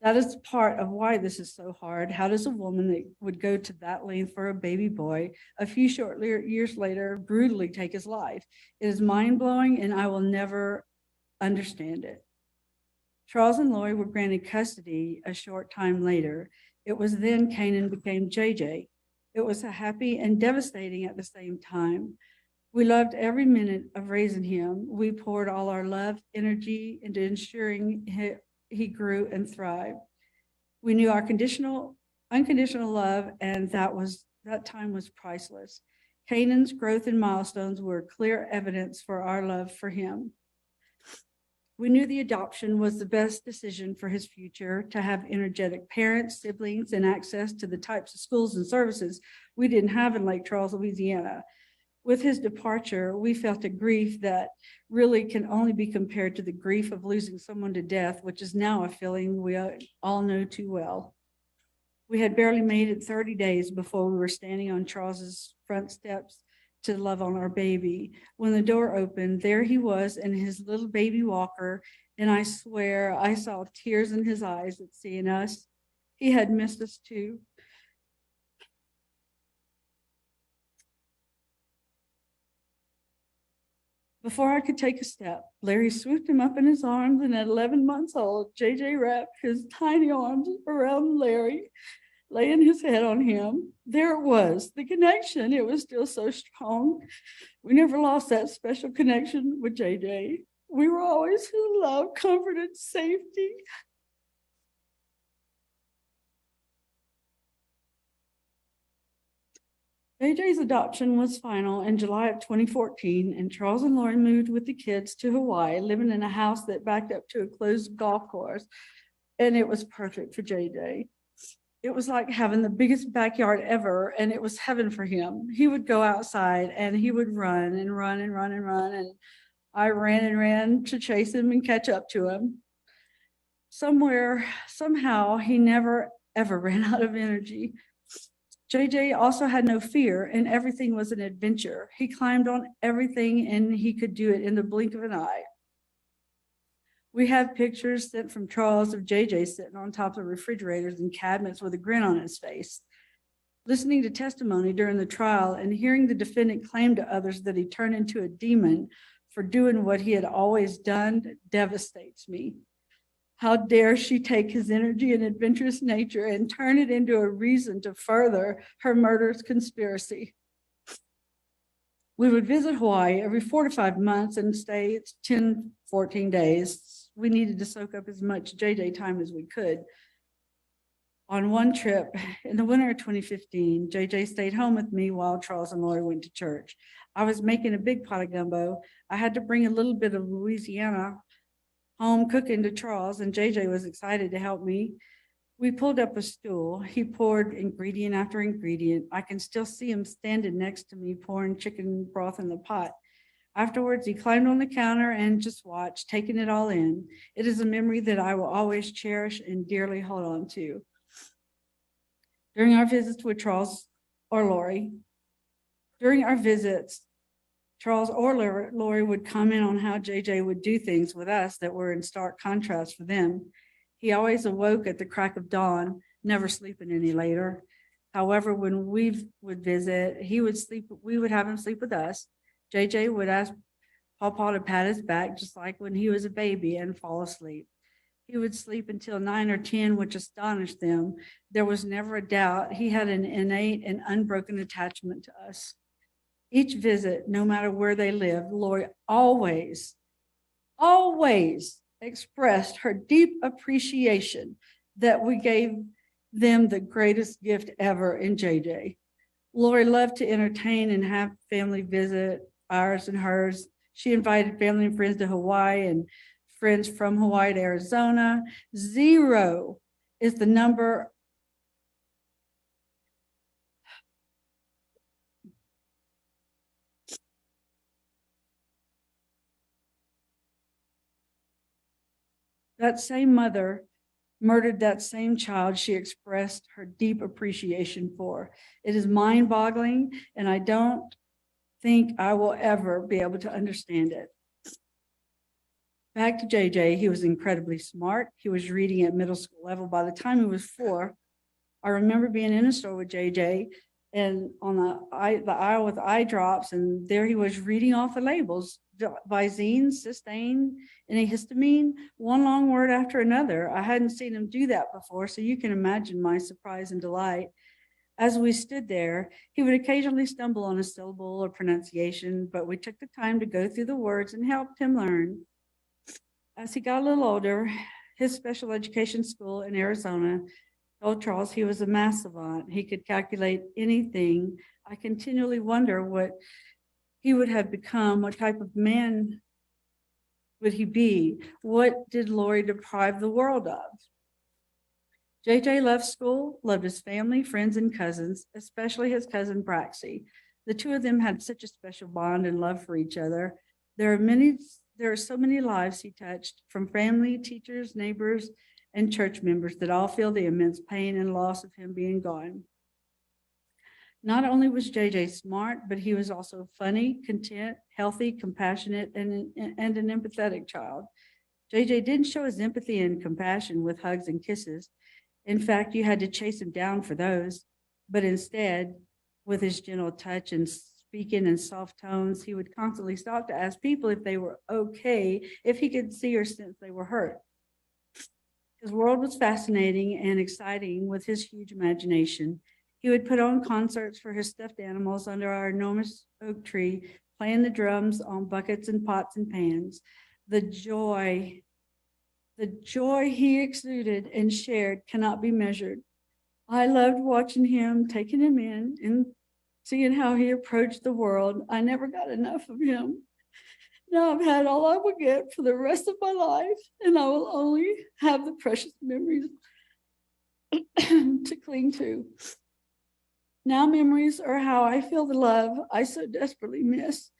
That is part of why this is so hard. How does a woman that would go to that length for a baby boy a few short years later brutally take his life? It is mind-blowing, and I will never understand it. Charles and Lori were granted custody a short time later. It was then Kanan became JJ. It was happy and devastating at the same time. We loved every minute of raising him. We poured all our love, energy into ensuring he grew and thrived. We knew our unconditional love, and that time was priceless. Canaan's growth and milestones were clear evidence for our love for him. We knew the adoption was the best decision for his future, to have energetic parents, siblings, and access to the types of schools and services we didn't have in Lake Charles, Louisiana. With his departure, we felt a grief that really can only be compared to the grief of losing someone to death, which is now a feeling we all know too well. We had barely made it 30 days before we were standing on Charles's front steps to love on our baby. When the door opened, there he was in his little baby walker, and I swear I saw tears in his eyes at seeing us. He had missed us too. Before I could take a step, Larry swooped him up in his arms, and at 11 months old, JJ wrapped his tiny arms around Larry, laying his head on him. There it was, the connection. It was still so strong. We never lost that special connection with JJ. We were always in love, comfort, and safety. JJ's adoption was final in July of 2014, and Charles and Lori moved with the kids to Hawaii, living in a house that backed up to a closed golf course, and it was perfect for JJ. It was like having the biggest backyard ever, and it was heaven for him. He would go outside and he would run and run and run and run, and I ran and ran to chase him and catch up to him. Somehow, he never ever ran out of energy. JJ also had no fear, and everything was an adventure. He climbed on everything, and he could do it in the blink of an eye. We have pictures sent from Charles of JJ sitting on top of refrigerators and cabinets with a grin on his face. Listening to testimony during the trial and hearing the defendant claim to others that he turned into a demon for doing what he had always done devastates me. How dare she take his energy and adventurous nature and turn it into a reason to further her murderous conspiracy? We would visit Hawaii every 4 to 5 months and stay 10, 14 days. We needed to soak up as much JJ time as we could. On one trip in the winter of 2015, JJ stayed home with me while Charles and Lori went to church. I was making a big pot of gumbo. I had to bring a little bit of Louisiana home cooking to Charles, and JJ was excited to help me. We pulled up a stool. He poured ingredient after ingredient. I can still see him standing next to me pouring chicken broth in the pot. Afterwards, he climbed on the counter and just watched, taking it all in. It is a memory that I will always cherish and dearly hold on to. During our visits with Charles or Lori, Charles or Lori would comment on how JJ would do things with us that were in stark contrast for them. He always awoke at the crack of dawn, never sleeping any later. However, when we would visit, we would have him sleep with us. JJ would ask Pawpaw to pat his back, just like when he was a baby, and fall asleep. He would sleep until 9 or 10, which astonished them. There was never a doubt he had an innate and unbroken attachment to us. Each visit, no matter where they lived, Lori always expressed her deep appreciation that we gave them the greatest gift ever in JJ. Lori loved to entertain and have family visit, ours and hers. She invited family and friends to Hawaii and friends from Hawaii to Arizona. 0 is the number that same mother murdered that same child she expressed her deep appreciation for. It is mind-boggling, and I don't think I will ever be able to understand it. Back to JJ, he was incredibly smart. He was reading at middle school level by the time he was 4. I remember being in a store with JJ and on the aisle with eye drops, and there he was reading off the labels: Visine, cysteine, antihistamine, one long word after another. I hadn't seen him do that before, so you can imagine my surprise and delight. As we stood there, he would occasionally stumble on a syllable or pronunciation, but we took the time to go through the words and helped him learn. As he got a little older, his special education school in Arizona Told Charles he was a math savant. He could calculate anything. I continually wonder what he would have become, what type of man would he be? What did Lori deprive the world of? JJ loved school, loved his family, friends, and cousins, especially his cousin Braxy. The two of them had such a special bond and love for each other. There are so many lives he touched, from family, teachers, neighbors, and church members that all feel the immense pain and loss of him being gone. Not only was JJ smart, but he was also funny, content, healthy, compassionate, and an empathetic child. JJ didn't show his empathy and compassion with hugs and kisses. In fact, you had to chase him down for those, but instead, with his gentle touch and speaking in soft tones, he would constantly stop to ask people if they were okay, if he could see or sense they were hurt. His world was fascinating and exciting with his huge imagination. He would put on concerts for his stuffed animals under our enormous oak tree, playing the drums on buckets and pots and pans. The joy he exuded and shared cannot be measured. I loved watching him, taking him in, and seeing how he approached the world. I never got enough of him. Now I've had all I will get for the rest of my life, and I will only have the precious memories to cling to. Now memories are how I feel the love I so desperately miss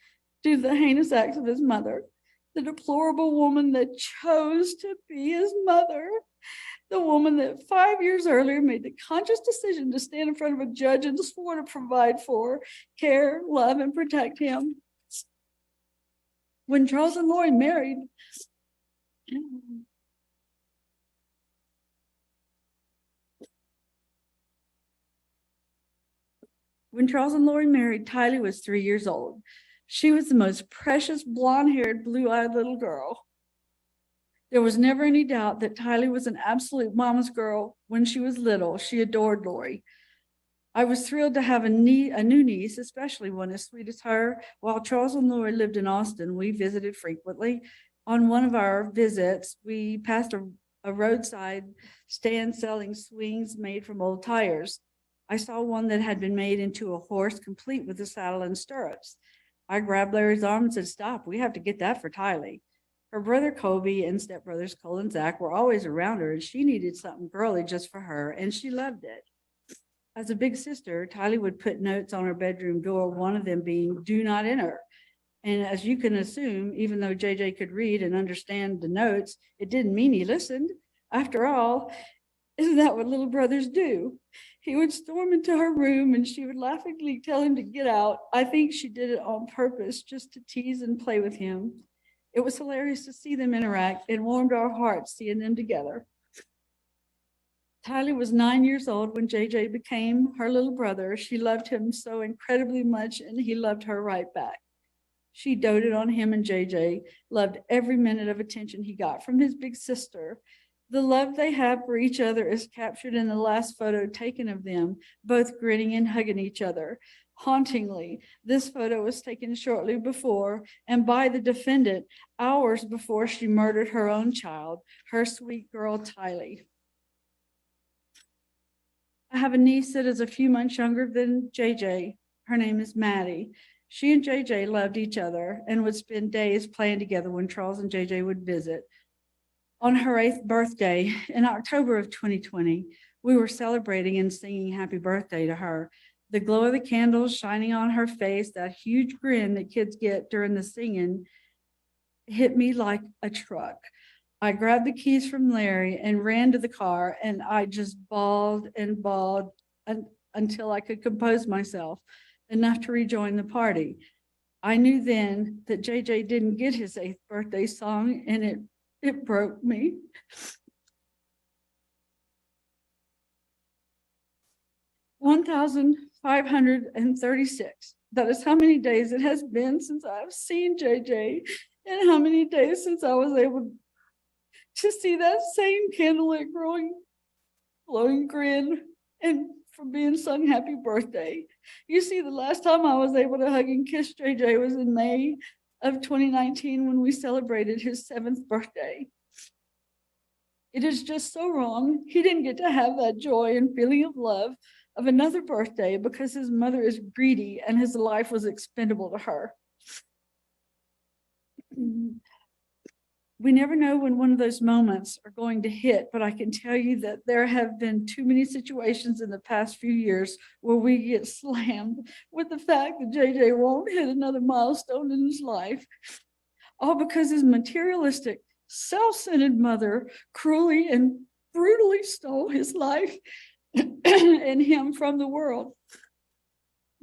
due to the heinous acts of his mother, the deplorable woman that chose to be his mother, the woman that 5 years earlier made the conscious decision to stand in front of a judge and swore to provide for, care, love, and protect him. When Charles and Lori married, Tylee was 3 years old. She was the most precious, blonde-haired, blue-eyed little girl. There was never any doubt that Tylee was an absolute mama's girl. When she was little, she adored Lori. I was thrilled to have a new niece, especially one as sweet as her. While Charles and Lori lived in Austin, we visited frequently. On one of our visits, we passed a roadside stand selling swings made from old tires. I saw one that had been made into a horse, complete with a saddle and stirrups. I grabbed Larry's arm and said, "Stop, we have to get that for Tylee." Her brother Colby and stepbrothers Cole and Zach were always around her, and she needed something girly just for her, and she loved it. As a big sister, Tylee would put notes on her bedroom door, one of them being, "Do not enter." And as you can assume, even though JJ could read and understand the notes, it didn't mean he listened. After all, isn't that what little brothers do? He would storm into her room and she would laughingly tell him to get out. I think she did it on purpose, just to tease and play with him. It was hilarious to see them interact and warmed our hearts seeing them together. Tylee was 9 years old when JJ became her little brother. She loved him so incredibly much, and he loved her right back. She doted on him, and JJ loved every minute of attention he got from his big sister. The love they have for each other is captured in the last photo taken of them, both grinning and hugging each other. Hauntingly, this photo was taken shortly before and by the defendant hours before she murdered her own child, her sweet girl, Tylee. I have a niece that is a few months younger than JJ. Her name is Maddie. She and JJ loved each other and would spend days playing together when Charles and JJ would visit. On her 8th birthday in October of 2020, we were celebrating and singing happy birthday to her. The glow of the candles shining on her face, that huge grin that kids get during the singing, hit me like a truck. I grabbed the keys from Larry and ran to the car, and I just bawled and bawled until I could compose myself enough to rejoin the party. I knew then that JJ didn't get his 8th birthday song, and it broke me. $1,536. That is how many days it has been since I've seen JJ, and how many days since I was able to see that same candlelit glowing grin and from being sung happy birthday. You see, the last time I was able to hug and kiss JJ was in May of 2019 when we celebrated his 7th birthday. It is just so wrong. He didn't get to have that joy and feeling of love of another birthday because his mother is greedy and his life was expendable to her. We never know when one of those moments are going to hit, but I can tell you that there have been too many situations in the past few years where we get slammed with the fact that JJ won't hit another milestone in his life, all because his materialistic, self-centered mother cruelly and brutally stole his life and him from the world.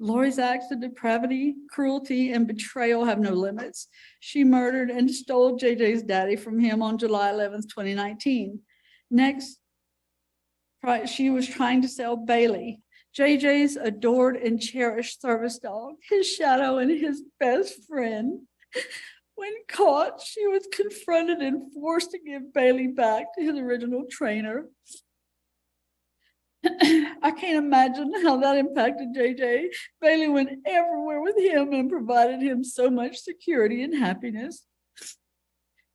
Lori's acts of depravity, cruelty, and betrayal have no limits. She murdered and stole JJ's daddy from him on July 11th, 2019. Next, she was trying to sell Bailey, JJ's adored and cherished service dog, his shadow and his best friend. When caught, she was confronted and forced to give Bailey back to his original trainer. I can't imagine how that impacted JJ. Bailey went everywhere with him and provided him so much security and happiness.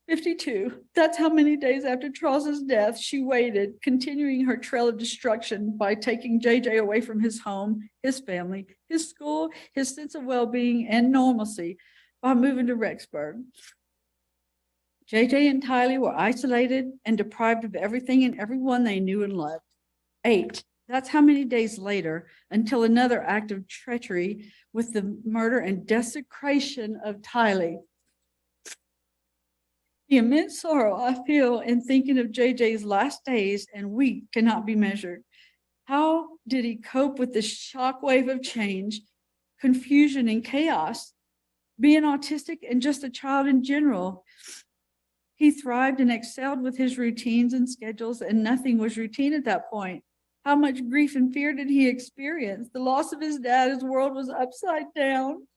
52. That's how many days after Charles's death she waited, continuing her trail of destruction by taking JJ away from his home, his family, his school, his sense of well-being and normalcy by moving to Rexburg. JJ and Tylee were isolated and deprived of everything and everyone they knew and loved. 8. That's how many days later until another act of treachery with the murder and desecration of Tylee. The immense sorrow I feel in thinking of JJ's last days and week cannot be measured. How did he cope with the shockwave of change, confusion, and chaos? Being autistic and just a child in general, he thrived and excelled with his routines and schedules, and nothing was routine at that point. How much grief and fear did he experience? The loss of his dad, his world was upside down.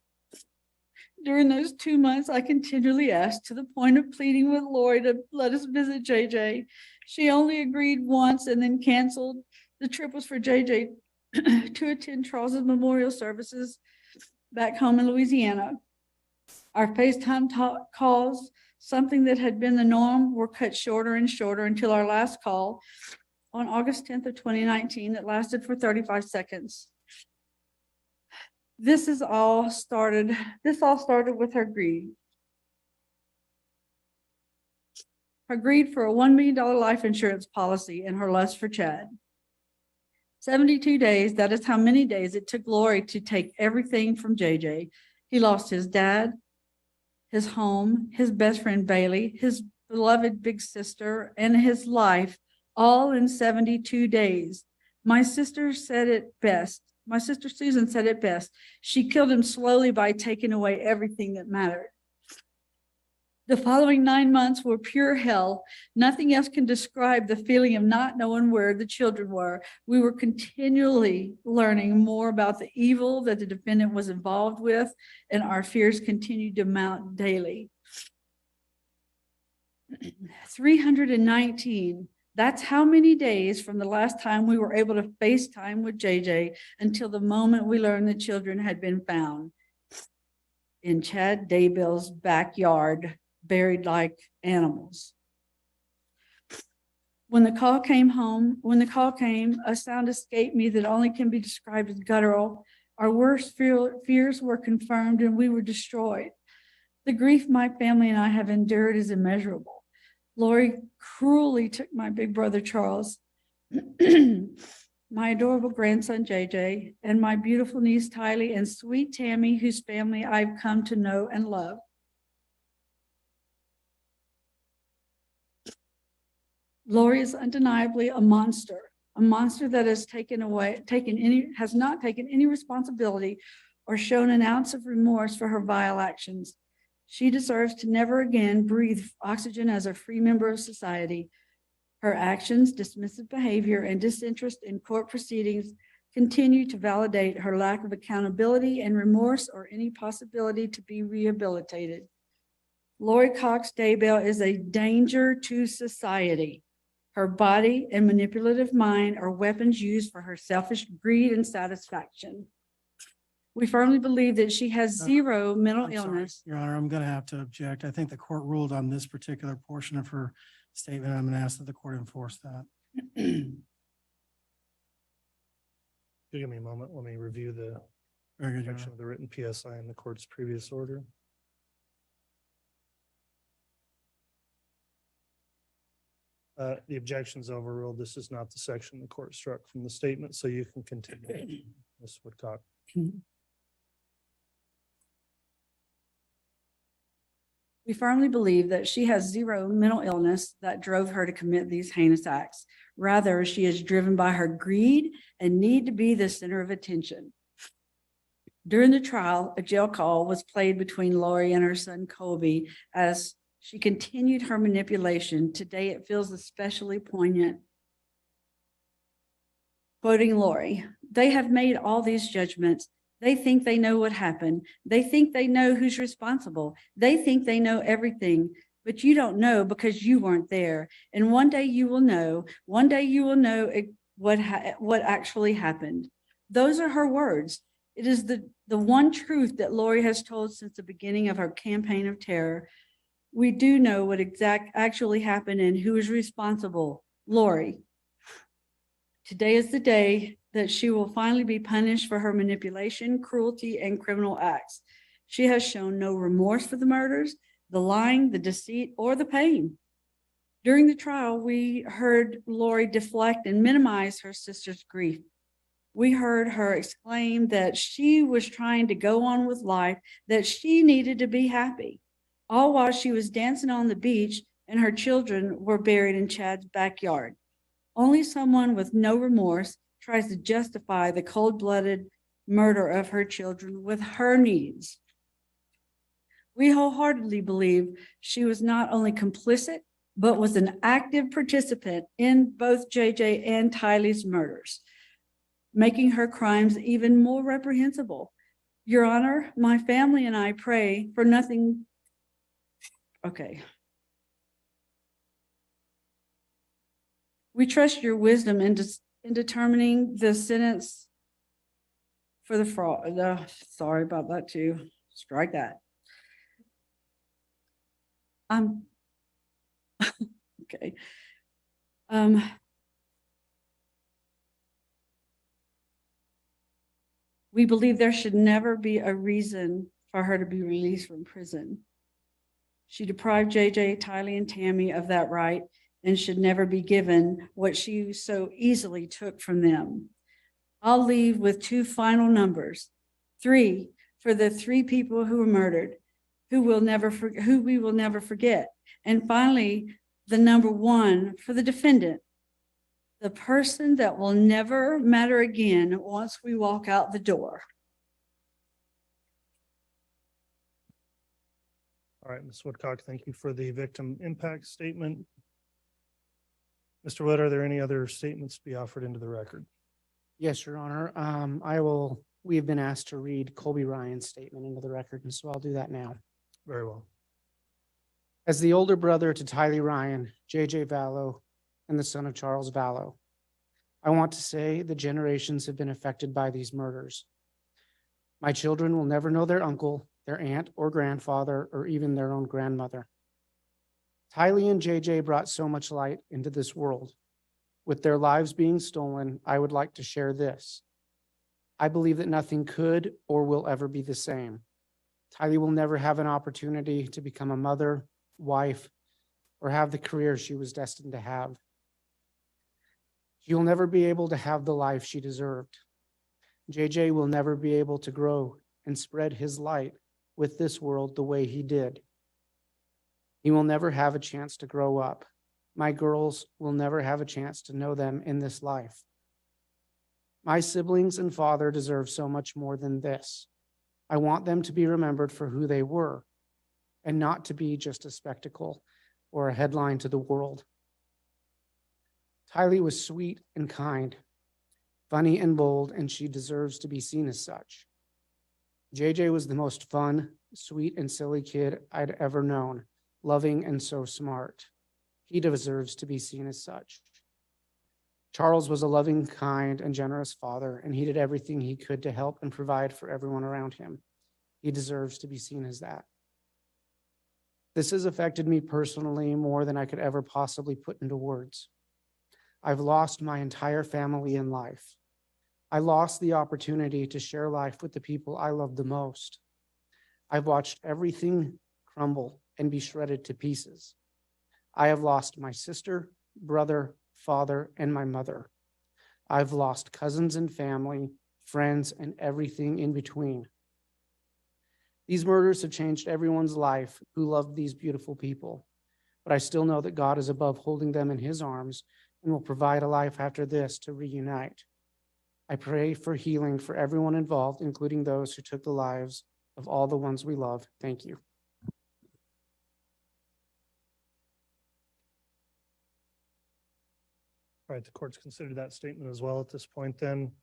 During those 2 months, I continually asked, to the point of pleading with Lori to let us visit JJ. She only agreed once and then canceled. The trip was for JJ to attend Charles's memorial services back home in Louisiana. Our FaceTime calls, something that had been the norm, were cut shorter and shorter until our last call on August 10th of 2019 that lasted for 35 seconds. This all started with her greed. Her greed for a $1 million life insurance policy and her lust for Chad. 72 days, that is how many days it took Lori to take everything from JJ. He lost his dad, his home, his best friend Bailey, his beloved big sister, and his life, all in 72 days. My sister said it best. My sister Susan said it best. She killed him slowly by taking away everything that mattered. The following 9 months were pure hell. Nothing else can describe the feeling of not knowing where the children were. We were continually learning more about the evil that the defendant was involved with, and our fears continued to mount daily. 319. That's how many days from the last time we were able to FaceTime with JJ until the moment we learned the children had been found in Chad Daybell's backyard, buried like animals. When the call came, a sound escaped me that only can be described as guttural. Our worst fears were confirmed and we were destroyed. The grief my family and I have endured is immeasurable. Lori cruelly took my big brother, Charles, my adorable grandson, JJ, and my beautiful niece, Tylee, and sweet Tammy, whose family I've come to know and love. Lori is undeniably a monster that has not taken any responsibility or shown an ounce of remorse for her vile actions. She deserves to never again breathe oxygen as a free member of society. Her actions, dismissive behavior, and disinterest in court proceedings continue to validate her lack of accountability and remorse or any possibility to be rehabilitated. Lori Cox Daybell is a danger to society. Her body and manipulative mind are weapons used for her selfish greed and satisfaction. We firmly believe that she has zero mental I'm sorry, illness. Your Honor, I'm going to have to object. I think the court ruled on this particular portion of her statement. I'm going to ask that the court enforce that. Give me a moment. Let me review the Very good, Your section Honor. of the written PSI in the court's previous order. The objection's overruled. This is not the section the court struck from the statement, so you can continue, Ms. Woodcock. We firmly believe that she has zero mental illness that drove her to commit these heinous acts. Rather, she is driven by her greed and need to be the center of attention. During the trial, a jail call was played between Lori and her son Colby as she continued her manipulation. Today, it feels especially poignant. Quoting Lori, "They have made all these judgments. They think they know what happened. They think they know who's responsible. They think they know everything, but you don't know because you weren't there. And one day you will know. One day you will know what actually happened." Those are her words. It is the one truth that Lori has told since the beginning of her campaign of terror. We do know what actually happened and who is responsible. Lori. Today is the day that she will finally be punished for her manipulation, cruelty, and criminal acts. She has shown no remorse for the murders, the lying, the deceit, or the pain. During the trial, we heard Lori deflect and minimize her sister's grief. We heard her exclaim that she was trying to go on with life, that she needed to be happy, all while she was dancing on the beach and her children were buried in Chad's backyard. Only someone with no remorse tries to justify the cold-blooded murder of her children with her needs. We wholeheartedly believe she was not only complicit, but was an active participant in both JJ and Tylee's murders, making her crimes even more reprehensible. Your Honor, my family and I pray for nothing. Okay. We trust your wisdom in determining the sentence for the fraud. Sorry about that too. Strike that. Okay. We believe there should never be a reason for her to be released from prison. She deprived JJ, Tylee, and Tammy of that right and should never be given what she so easily took from them. I'll leave with two final numbers. 3 for the 3 people who were murdered, who we will never forget. And finally, the number 1 for the defendant, the person that will never matter again once we walk out the door. All right, Ms. Woodcock, thank you for the victim impact statement. Mr. Wood, are there any other statements to be offered into the record? Yes, Your Honor. We have been asked to read Colby Ryan's statement into the record, and so I'll do that now. Very well. As the older brother to Tylee Ryan, JJ Vallow, and the son of Charles Vallow, I want to say the generations have been affected by these murders. My children will never know their uncle, their aunt or grandfather, or even their own grandmother. Tylee and JJ brought so much light into this world. With their lives being stolen, I would like to share this. I believe that nothing could or will ever be the same. Tylee will never have an opportunity to become a mother, wife, or have the career she was destined to have. She will never be able to have the life she deserved. JJ will never be able to grow and spread his light with this world the way he did. He will never have a chance to grow up. My girls will never have a chance to know them in this life. My siblings and father deserve so much more than this. I want them to be remembered for who they were and not to be just a spectacle or a headline to the world. Tylee was sweet and kind, funny and bold, and she deserves to be seen as such. JJ was the most fun, sweet, and silly kid I'd ever known, loving and so smart. He deserves to be seen as such. Charles was a loving, kind, and generous father, and he did everything he could to help and provide for everyone around him. He deserves to be seen as that. This has affected me personally more than I could ever possibly put into words. I've lost my entire family in life. I lost the opportunity to share life with the people I love the most. I've watched everything crumble and be shredded to pieces. I have lost my sister, brother, father, and my mother. I've lost cousins and family, friends, and everything in between. These murders have changed everyone's life who loved these beautiful people, but I still know that God is above holding them in his arms and will provide a life after this to reunite. I pray for healing for everyone involved, including those who took the lives of all the ones we love. Thank you. All right, the court's considered that statement as well at this point then.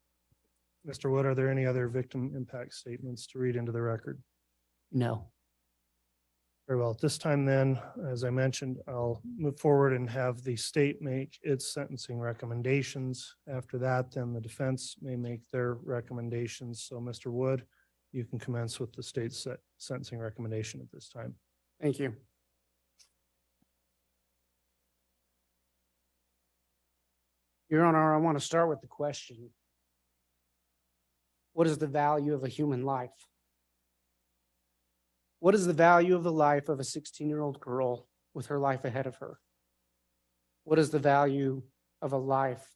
Mr. Wood, are there any other victim impact statements to read into the record? No. Very well. At this time then, as I mentioned, I'll move forward and have the state make its sentencing recommendations. After that, then the defense may make their recommendations. So Mr. Wood, you can commence with the state's sentencing recommendation at this time. Thank you. Your Honor, I want to start with the question. What is the value of a human life? What is the value of the life of a 16-year-old girl with her life ahead of her? What is the value of a life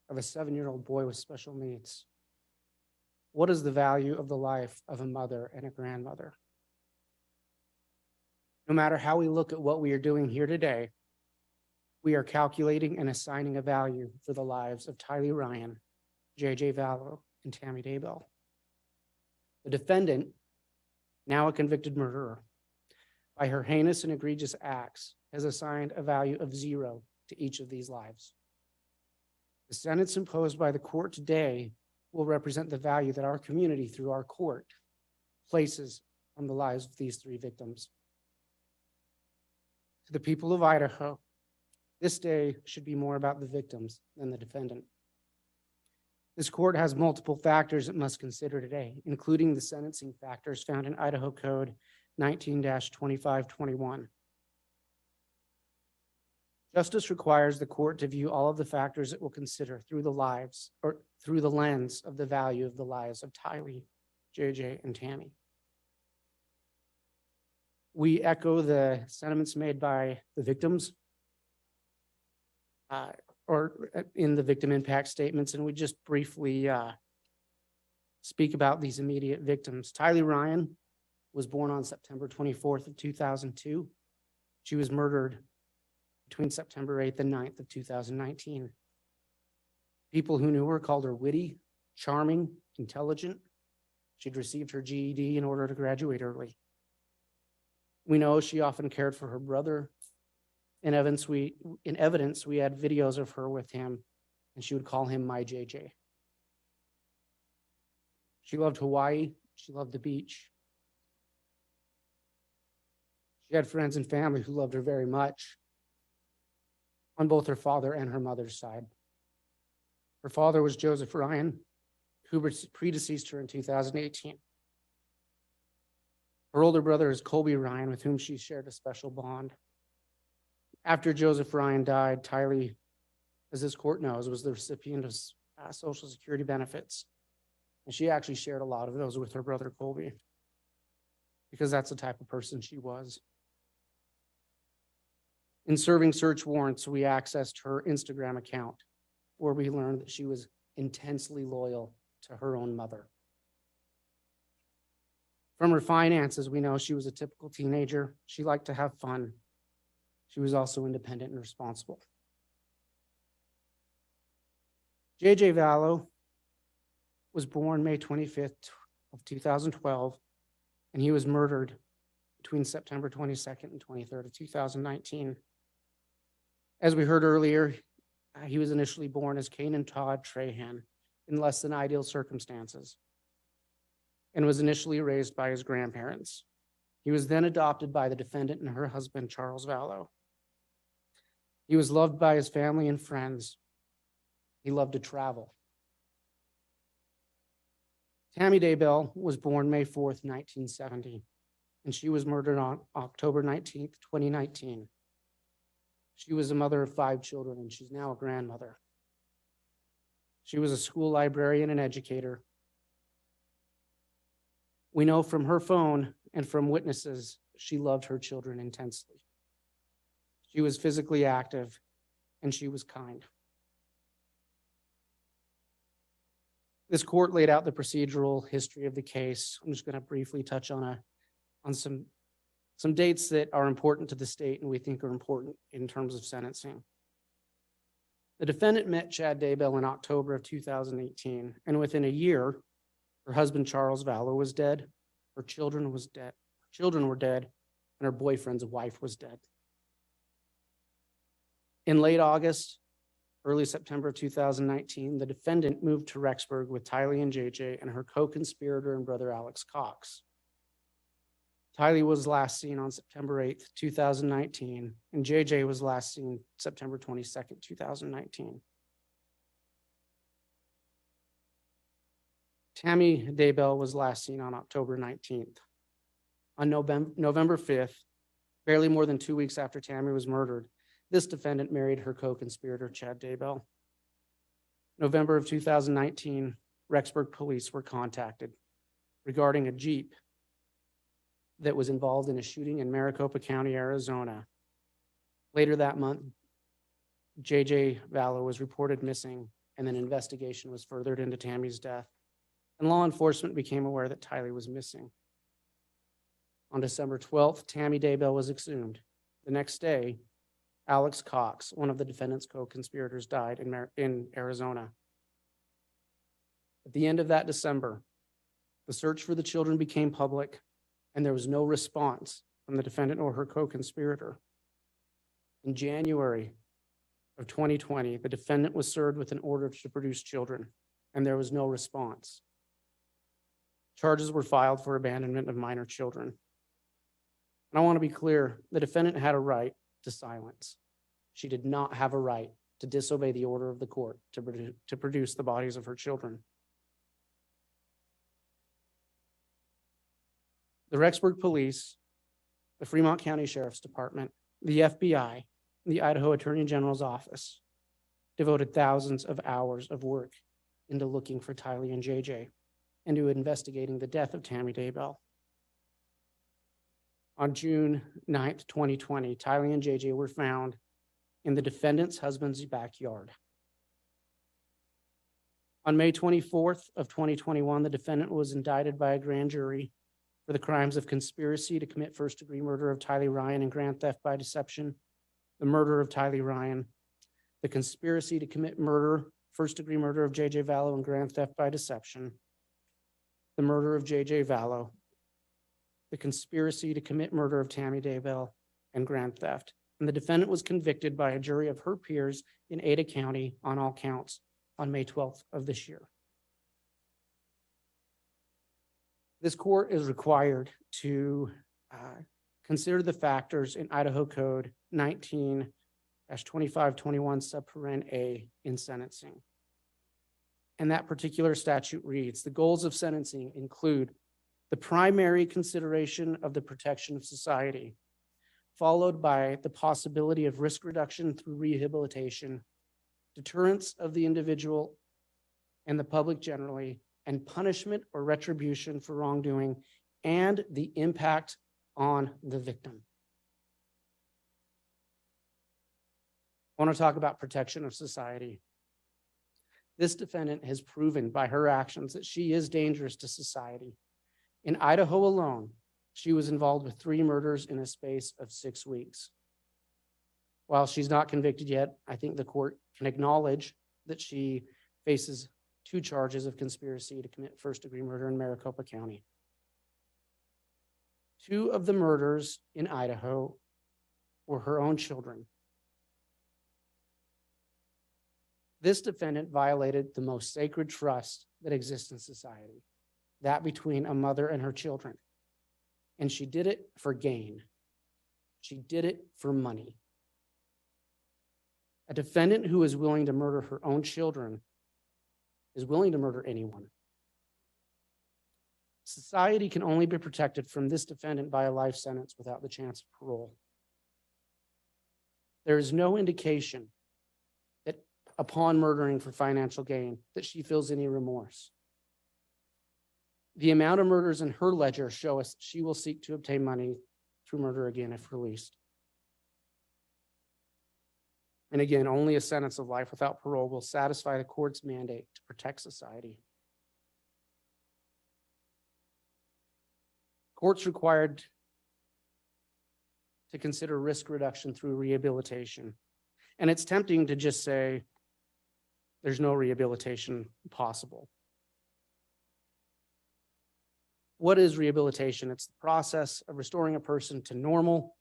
of a 7-year-old boy with special needs? What is the value of the life of a mother and a grandmother? No matter how we look at what we are doing here today, we are calculating and assigning a value for the lives of Tylee Ryan, J.J. Vallow, and Tammy Daybell. The defendant, now a convicted murderer, by her heinous and egregious acts, has assigned a value of 0 to each of these lives. The sentence imposed by the court today will represent the value that our community, through our court, places on the lives of these 3 victims. To the people of Idaho, this day should be more about the victims than the defendant. This court has multiple factors it must consider today, including the sentencing factors found in Idaho Code 19-2521. Justice requires the court to view all of the factors it will consider through the lens of the value of the lives of Tylee, JJ, and Tammy. We echo the sentiments made by the victims or in the victim impact statements, and we just briefly speak about these immediate victims. Tylee Ryan was born on September 24th of 2002. She was murdered between September 8th and 9th of 2019. People who knew her called her witty, charming, intelligent. She'd received her GED in order to graduate early. We know she often cared for her brother. In evidence, we had videos of her with him, and she would call him my JJ. She loved Hawaii. She loved the beach. She had friends and family who loved her very much on both her father and her mother's side. Her father was Joseph Ryan, who predeceased her in 2018. Her older brother is Colby Ryan, with whom she shared a special bond. After Joseph Ryan died, Tylee, as this court knows, was the recipient of Social Security benefits. And she actually shared a lot of those with her brother Colby, because that's the type of person she was. In serving search warrants, we accessed her Instagram account, where we learned that she was intensely loyal to her own mother. From her finances, we know she was a typical teenager. She liked to have fun. She was also independent and responsible. J.J. Vallow was born May 25th of 2012, and he was murdered between September 22nd and 23rd of 2019. As we heard earlier, he was initially born as Kanan Todd Trahan in less than ideal circumstances and was initially raised by his grandparents. He was then adopted by the defendant and her husband, Charles Vallow. He was loved by his family and friends. He loved to travel. Tammy Daybell was born May 4th, 1970, and she was murdered on October 19th, 2019. She was a mother of 5 children, and she's now a grandmother. She was a school librarian and educator. We know from her phone and from witnesses, she loved her children intensely. She was physically active, and she was kind. This court laid out the procedural history of the case. I'm just going to briefly touch on some dates that are important to the state and we think are important in terms of sentencing. The defendant met Chad Daybell in October of 2018, and within a year, her husband Charles Vallow was dead, her children were dead, and her boyfriend's wife was dead. In late August, early September 2019, the defendant moved to Rexburg with Tylee and JJ and her co-conspirator and brother Alex Cox. Tylee was last seen on September 8th, 2019, and JJ was last seen September 22nd, 2019. Tammy Daybell was last seen on October 19th. On November 5th, barely more than 2 weeks after Tammy was murdered, this defendant married her co-conspirator, Chad Daybell. November of 2019, Rexburg police were contacted regarding a Jeep that was involved in a shooting in Maricopa County, Arizona. Later that month, JJ Vallow was reported missing, and an investigation was furthered into Tammy's death, and law enforcement became aware that Tylee was missing. On December 12th, Tammy Daybell was exhumed. The next day, Alex Cox, one of the defendant's co-conspirators, died in Arizona. At the end of that December, the search for the children became public, and there was no response from the defendant or her co-conspirator. In January of 2020, the defendant was served with an order to produce children, and there was no response. Charges were filed for abandonment of minor children. And I want to be clear, the defendant had a right to silence. She did not have a right to disobey the order of the court to produce the bodies of her children. The Rexburg Police, the Fremont County Sheriff's Department, the FBI, and the Idaho Attorney General's Office devoted thousands of hours of work into looking for Tylee and JJ and to investigating the death of Tammy Daybell. On June 9th, 2020, Tylee and JJ were found in the defendant's husband's backyard. On May 24th of 2021, the defendant was indicted by a grand jury for the crimes of conspiracy to commit first-degree murder of Tylee Ryan and grand theft by deception, the murder of Tylee Ryan, the conspiracy to commit murder, first-degree murder of JJ Vallow and grand theft by deception, the murder of JJ Vallow, the conspiracy to commit murder of Tammy Daybell and grand theft. And the defendant was convicted by a jury of her peers in Ada County on all counts on May 12th of this year. This court is required to consider the factors in Idaho Code 19-2521 subparen A in sentencing. And that particular statute reads, the goals of sentencing include the primary consideration of the protection of society, followed by the possibility of risk reduction through rehabilitation, deterrence of the individual and the public generally, and punishment or retribution for wrongdoing, and the impact on the victim. I want to talk about protection of society. This defendant has proven by her actions that she is dangerous to society. In Idaho alone, she was involved with 3 murders in a space of 6 weeks. While she's not convicted yet, I think the court can acknowledge that she faces 2 charges of conspiracy to commit first-degree murder in Maricopa County. 2 of the murders in Idaho were her own children. This defendant violated the most sacred trust that exists in society, that between a mother and her children. And she did it for gain. She did it for money. A defendant who is willing to murder her own children is willing to murder anyone. Society can only be protected from this defendant by a life sentence without the chance of parole. There is no indication that upon murdering for financial gain, that she feels any remorse. The amount of murders in her ledger show us she will seek to obtain money through murder again if released. And again, only a sentence of life without parole will satisfy the court's mandate to protect society. Courts required to consider risk reduction through rehabilitation. And it's tempting to just say there's no rehabilitation possible. What is rehabilitation? It's the process of restoring a person to normal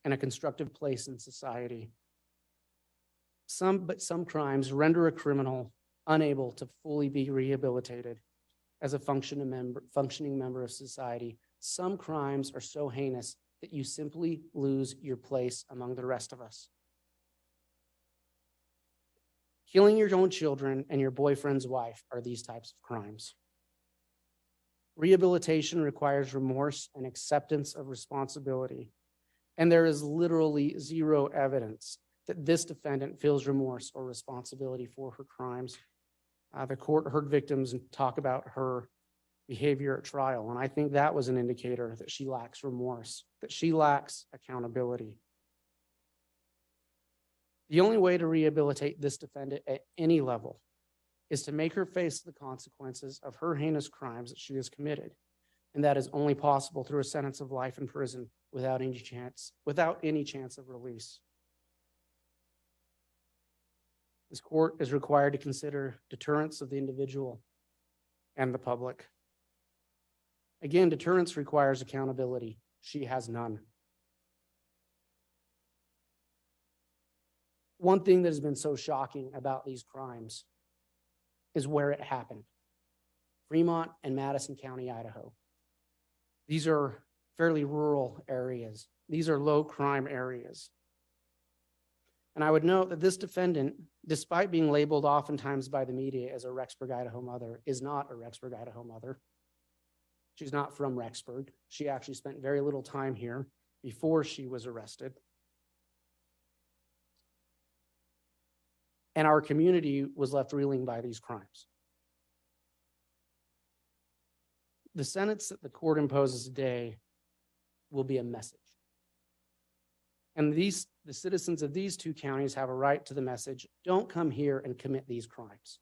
and a constructive place in society. Some crimes render a criminal unable to fully be rehabilitated as a functioning member of society. Some crimes are so heinous that you simply lose your place among the rest of us. Killing your own children and your boyfriend's wife are these types of crimes. Rehabilitation requires remorse and acceptance of responsibility. And there is literally zero evidence that this defendant feels remorse or responsibility for her crimes. The court heard victims talk about her behavior at trial, and I think that was an indicator that she lacks remorse, that she lacks accountability. The only way to rehabilitate this defendant at any level is to make her face the consequences of her heinous crimes that she has committed. And that is only possible through a sentence of life in prison without any chance of release. This court is required to consider deterrence of the individual and the public. Again, deterrence requires accountability. She has none. One thing that has been so shocking about these crimes is where it happened. Fremont and Madison County, Idaho. These are fairly rural areas. These are low crime areas. And I would note that this defendant, despite being labeled oftentimes by the media as a Rexburg, Idaho mother, is not a Rexburg, Idaho mother. She's not from Rexburg. She actually spent very little time here before she was arrested. And our community was left reeling by these crimes. The sentence that the court imposes today will be a message. And the citizens of these two counties have a right to the message, don't come here and commit these crimes.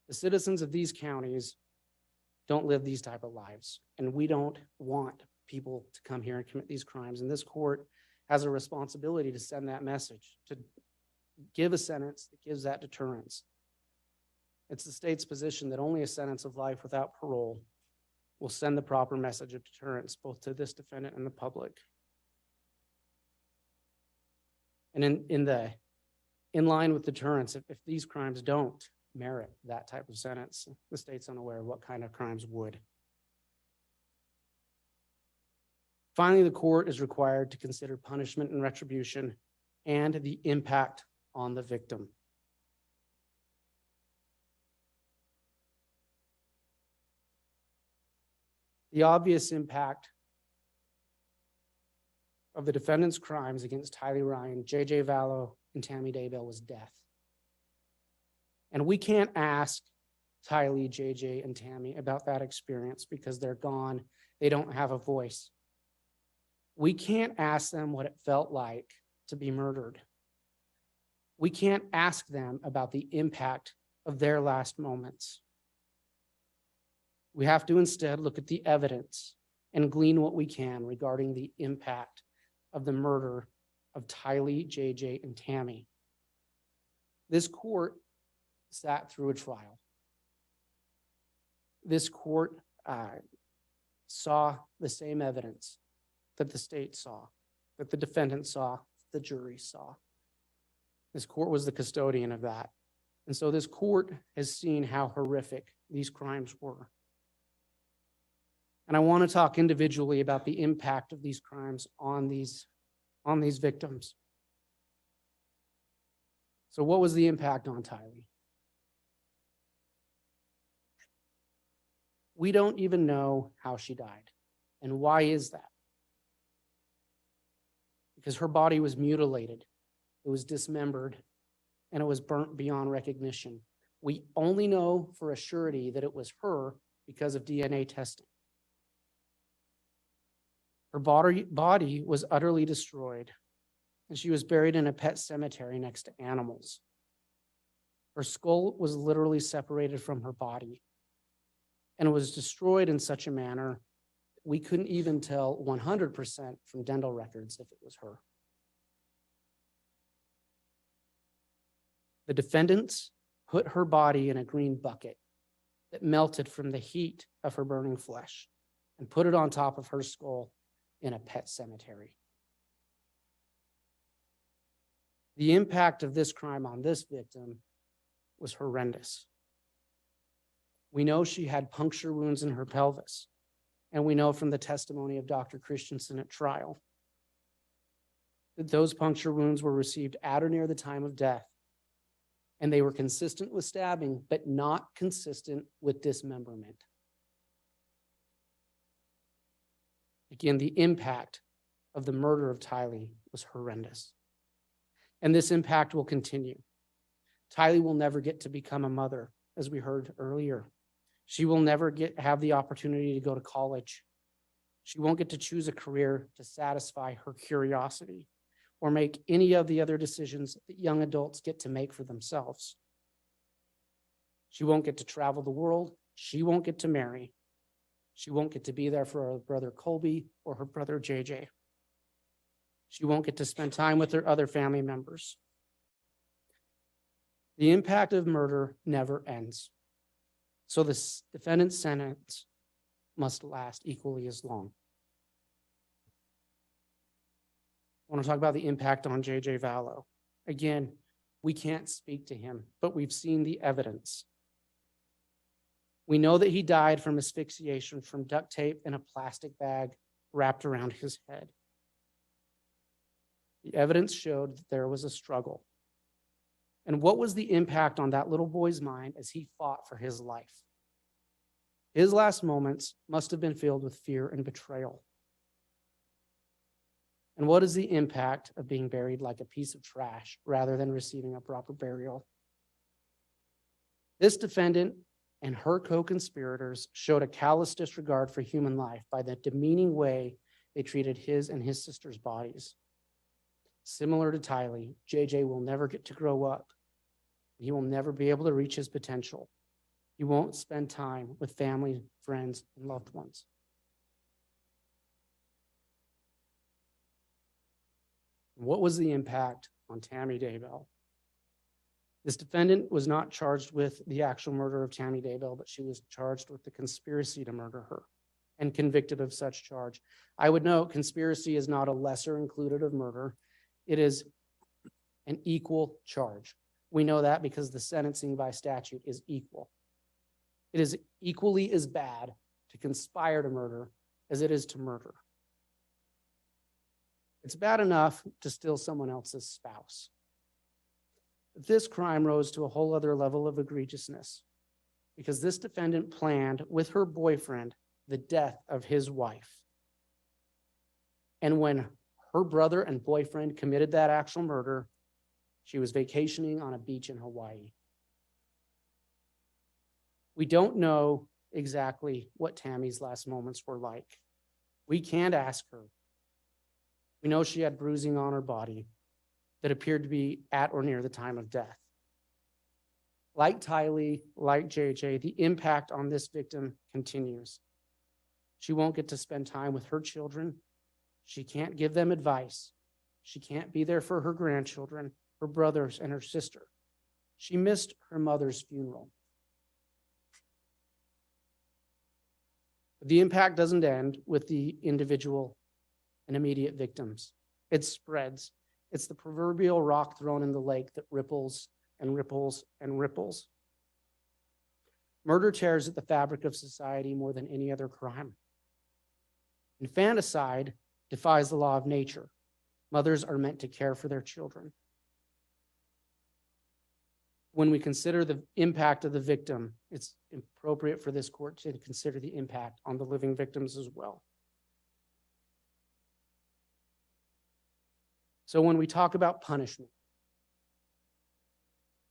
The citizens of these counties don't live these type of lives, and we don't want people to come here and commit these crimes. And this court has a responsibility to send that message, to give a sentence that gives that deterrence. It's the state's position that only a sentence of life without parole will send the proper message of deterrence both to this defendant and the public. And in line with deterrence, if these crimes don't merit that type of sentence, the state's unaware of what kind of crimes would. Finally, the court is required to consider punishment and retribution and the impact on the victim. The obvious impact of the defendant's crimes against Tylee Ryan, J.J. Vallow, and Tammy Daybell was death. And we can't ask Tylee, J.J., and Tammy about that experience because they're gone. They don't have a voice. We can't ask them what it felt like to be murdered. We can't ask them about the impact of their last moments. We have to instead look at the evidence and glean what we can regarding the impact of the murder of Tylee, J.J., and Tammy. This court sat through a trial. This court saw the same evidence that the state saw, that the defendant saw, the jury saw. This court was the custodian of that. And so this court has seen how horrific these crimes were. And I want to talk individually about the impact of these crimes on these victims. So what was the impact on Tylee? We don't even know how she died. And why is that? Because her body was mutilated, it was dismembered, and it was burnt beyond recognition. We only know for a surety that it was her because of DNA testing. Her body was utterly destroyed, and she was buried in a pet cemetery next to animals. Her skull was literally separated from her body and was destroyed in such a manner we couldn't even tell 100% from dental records if it was her. The defendants put her body in a green bucket that melted from the heat of her burning flesh and put it on top of her skull in a pet cemetery. The impact of this crime on this victim was horrendous. We know she had puncture wounds in her pelvis, and we know from the testimony of Dr. Christensen at trial that those puncture wounds were received at or near the time of death, and they were consistent with stabbing, but not consistent with dismemberment. Again, the impact of the murder of Tylee was horrendous. And this impact will continue. Tylee will never get to become a mother, as we heard earlier. She will never have the opportunity to go to college. She won't get to choose a career to satisfy her curiosity or make any of the other decisions that young adults get to make for themselves. She won't get to travel the world. She won't get to marry. She won't get to be there for her brother Colby or her brother JJ. She won't get to spend time with her other family members. The impact of murder never ends. So the defendant's sentence must last equally as long. I want to talk about the impact on JJ Vallow. Again, we can't speak to him, but we've seen the evidence. We know that he died from asphyxiation from duct tape in a plastic bag wrapped around his head. The evidence showed that there was a struggle. And what was the impact on that little boy's mind as he fought for his life? His last moments must have been filled with fear and betrayal. And what is the impact of being buried like a piece of trash rather than receiving a proper burial? This defendant and her co-conspirators showed a callous disregard for human life by the demeaning way they treated his and his sister's bodies. Similar to Tylee, JJ will never get to grow up. He will never be able to reach his potential. He won't spend time with family, friends, and loved ones. What was the impact on Tammy Daybell? This defendant was not charged with the actual murder of Tammy Daybell, but she was charged with the conspiracy to murder her and convicted of such charge. I would note conspiracy is not a lesser included of murder. It is an equal charge. We know that because the sentencing by statute is equal. It is equally as bad to conspire to murder as it is to murder. It's bad enough to steal someone else's spouse. But this crime rose to a whole other level of egregiousness because this defendant planned with her boyfriend the death of his wife. And when her brother and boyfriend committed that actual murder, she was vacationing on a beach in Hawaii. We don't know exactly what Tammy's last moments were like. We can't ask her. We know she had bruising on her body that appeared to be at or near the time of death. Like Tylee, like JJ, the impact on this victim continues. She won't get to spend time with her children. She can't give them advice. She can't be there for her grandchildren, her brothers, and her sister. She missed her mother's funeral. The impact doesn't end with the individual and immediate victims. It spreads. It's the proverbial rock thrown in the lake that ripples and ripples and ripples. Murder tears at the fabric of society more than any other crime. Infanticide defies the law of nature. Mothers are meant to care for their children. when we consider the impact of the victim, it's appropriate for this court to consider the impact on the living victims as well. So when we talk about punishment,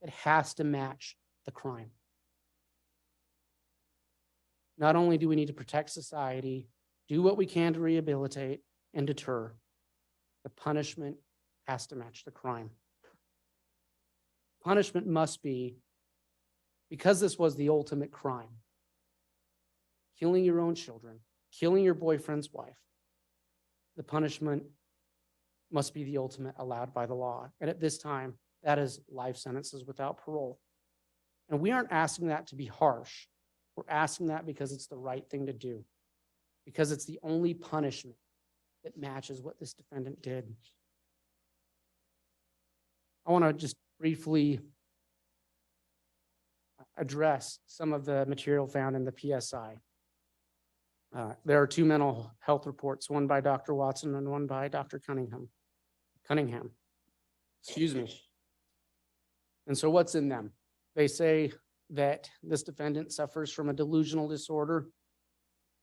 it has to match the crime. Not only do we need to protect society, do what we can to rehabilitate and deter, the punishment has to match the crime. Punishment must be, because this was the ultimate crime, killing your own children, killing your boyfriend's wife, the punishment must be the ultimate allowed by the law. And at this time, that is life sentences without parole. And we aren't asking that to be harsh. We're asking that because it's the right thing to do, because it's the only punishment that matches what this defendant did. I want to just briefly address some of the material found in the PSI. There are two mental health reports, one by Dr. Watson and one by Dr. Cunningham. Excuse me. And so what's in them? They say that this defendant suffers from a delusional disorder.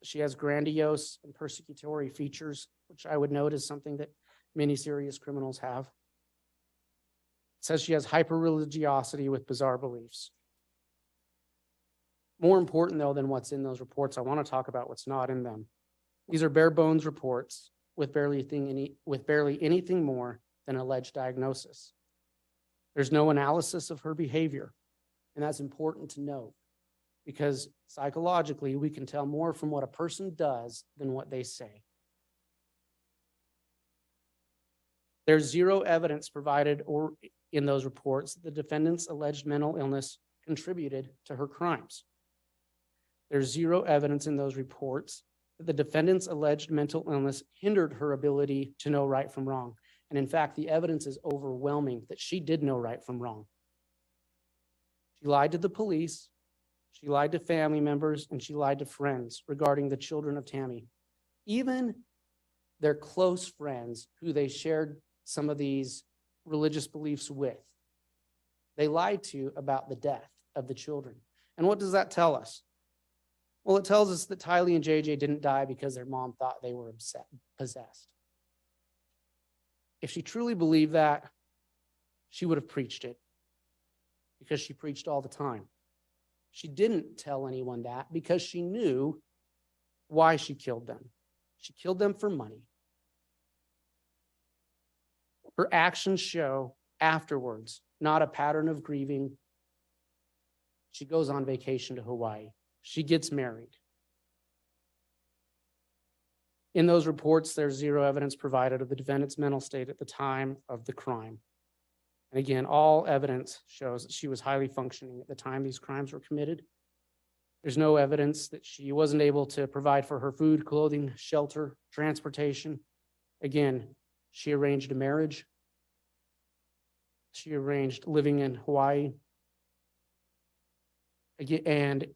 She has grandiose and persecutory features, which I would note is something that many serious criminals have. It says she has hyper-religiosity with bizarre beliefs. More important, though, than what's in those reports, I want to talk about what's not in them. These are bare bones reports with barely anything more than alleged diagnosis. There's no analysis of her behavior, and that's important to note because psychologically we can tell more from what a person does than what they say. There's zero evidence provided or in those reports that the defendant's alleged mental illness contributed to her crimes. There's zero evidence in those reports that the defendant's alleged mental illness hindered her ability to know right from wrong. And in fact, the evidence is overwhelming that she did know right from wrong. She lied to the police, she lied to family members, and she lied to friends regarding the children of Tammy. Even their close friends who they shared some of these religious beliefs with, they lied to about the death of the children. And what does that tell us? Well, it tells us that Tylee and JJ didn't die because their mom thought they were possessed. If she truly believed that, she would have preached it because she preached all the time. She didn't tell anyone that because she knew why she killed them. She killed them for money. Her actions show afterwards, not a pattern of grieving. She goes on vacation to Hawaii. She gets married. In those reports, there's zero evidence provided of the defendant's mental state at the time of the crime. And again, all evidence shows that she was highly functioning at the time these crimes were committed. There's no evidence that she wasn't able to provide for her food, clothing, shelter, transportation. Again, she arranged a marriage. She arranged living in Hawaii. Again, and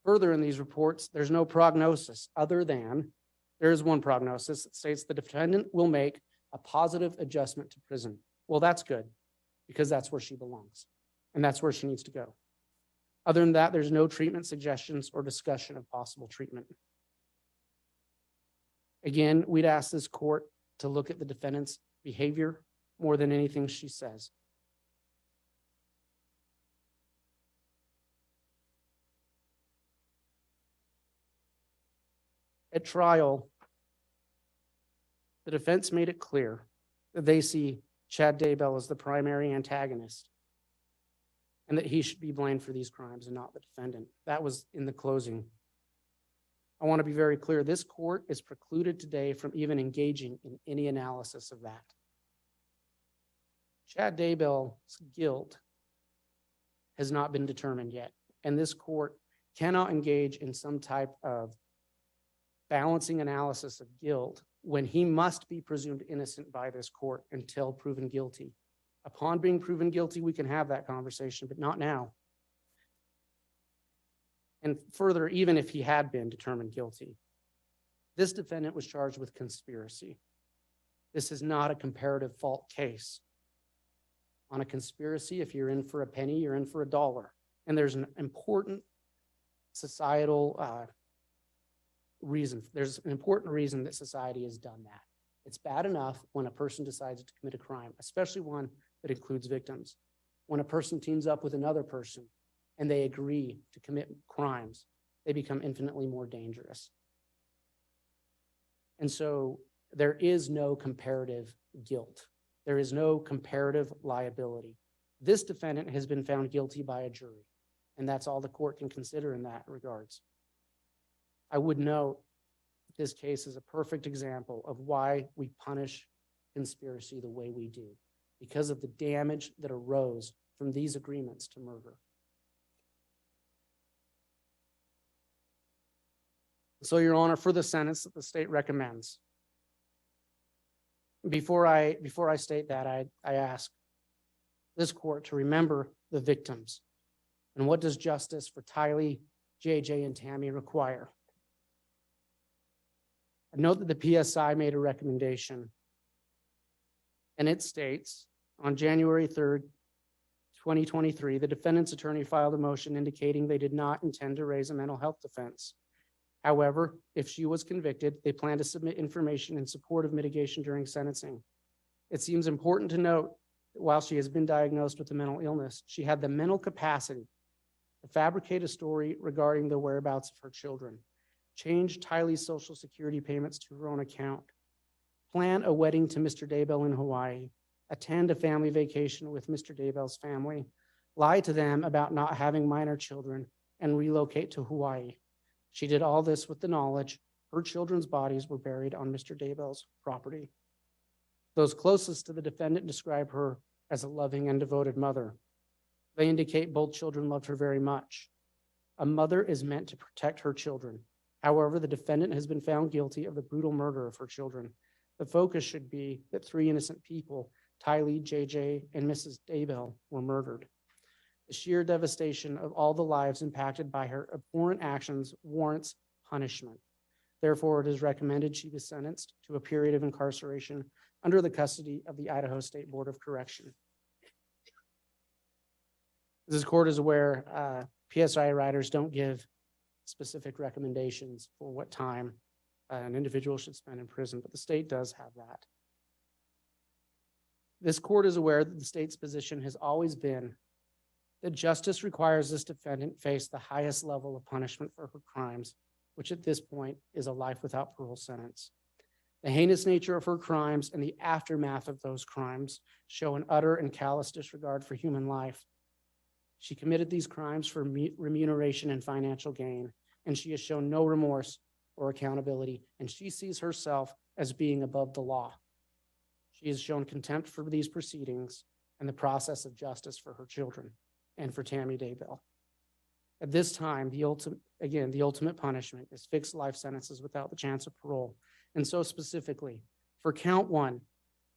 further in these reports, there's no prognosis other than there is one prognosis that states the defendant will make a positive adjustment to prison. Well, that's good because that's where she belongs and that's where she needs to go. Other than that, there's no treatment suggestions or discussion of possible treatment. Again, we'd ask this court to look at the defendant's behavior more than anything she says. At trial, the defense made it clear that they see Chad Daybell as the primary antagonist and that he should be blamed for these crimes and not the defendant. That was in the closing. I want to be very clear. This court is precluded today from even engaging in any analysis of that. Chad Daybell's guilt has not been determined yet, and this court cannot engage in some type of balancing analysis of guilt when he must be presumed innocent by this court until proven guilty. Upon being proven guilty, we can have that conversation, but not now. And further, even if he had been determined guilty, this defendant was charged with conspiracy. This is not a comparative fault case. On a conspiracy, if you're in for a penny, you're in for a dollar. And there's an important societal reason. There's an important reason that society has done that. It's bad enough when a person decides to commit a crime, especially one that includes victims. When a person teams up with another person and they agree to commit crimes, they become infinitely more dangerous. And so there is no comparative guilt. There is no comparative liability. This defendant has been found guilty by a jury, and that's all the court can consider in that regards. I would note this case is a perfect example of why we punish conspiracy the way we do, because of the damage that arose from these agreements to murder. So, Your Honor, for the sentence that the state recommends, before I state that, I ask this court to remember the victims. And what does justice for Tylee, JJ, and Tammy require? I note that the PSI made a recommendation, and it states, on January 3rd, 2023, the defendant's attorney filed a motion indicating they did not intend to raise a mental health defense. However, if she was convicted, they plan to submit information in support of mitigation during sentencing. It seems important to note that while she has been diagnosed with a mental illness, she had the mental capacity to fabricate a story regarding the whereabouts of her children, change Tylee's Social Security payments to her own account, plan a wedding to Mr. Daybell in Hawaii, attend a family vacation with Mr. Daybell's family, lie to them about not having minor children, and relocate to Hawaii. She did all this with the knowledge her children's bodies were buried on Mr. Daybell's property. Those closest to the defendant describe her as a loving and devoted mother. They indicate both children loved her very much. A mother is meant to protect her children. However, the defendant has been found guilty of the brutal murder of her children. The focus should be that 3 innocent people, Tylee, JJ, and Mrs. Daybell, were murdered. The sheer devastation of all the lives impacted by her abhorrent actions warrants punishment. Therefore, it is recommended she be sentenced to a period of incarceration under the custody of the Idaho State Board of Correction. As this court is aware, PSI writers don't give specific recommendations for what time an individual should spend in prison, but the state does have that. This court is aware that the state's position has always been that justice requires this defendant face the highest level of punishment for her crimes, which at this point is a life without parole sentence. The heinous nature of her crimes and the aftermath of those crimes show an utter and callous disregard for human life. She committed these crimes for remuneration and financial gain, and she has shown no remorse or accountability, and she sees herself as being above the law. She has shown contempt for these proceedings and the process of justice for her children and for Tammy Daybell. At this time, the ultimate punishment is fixed life sentences without the chance of parole. And so specifically, for count 1,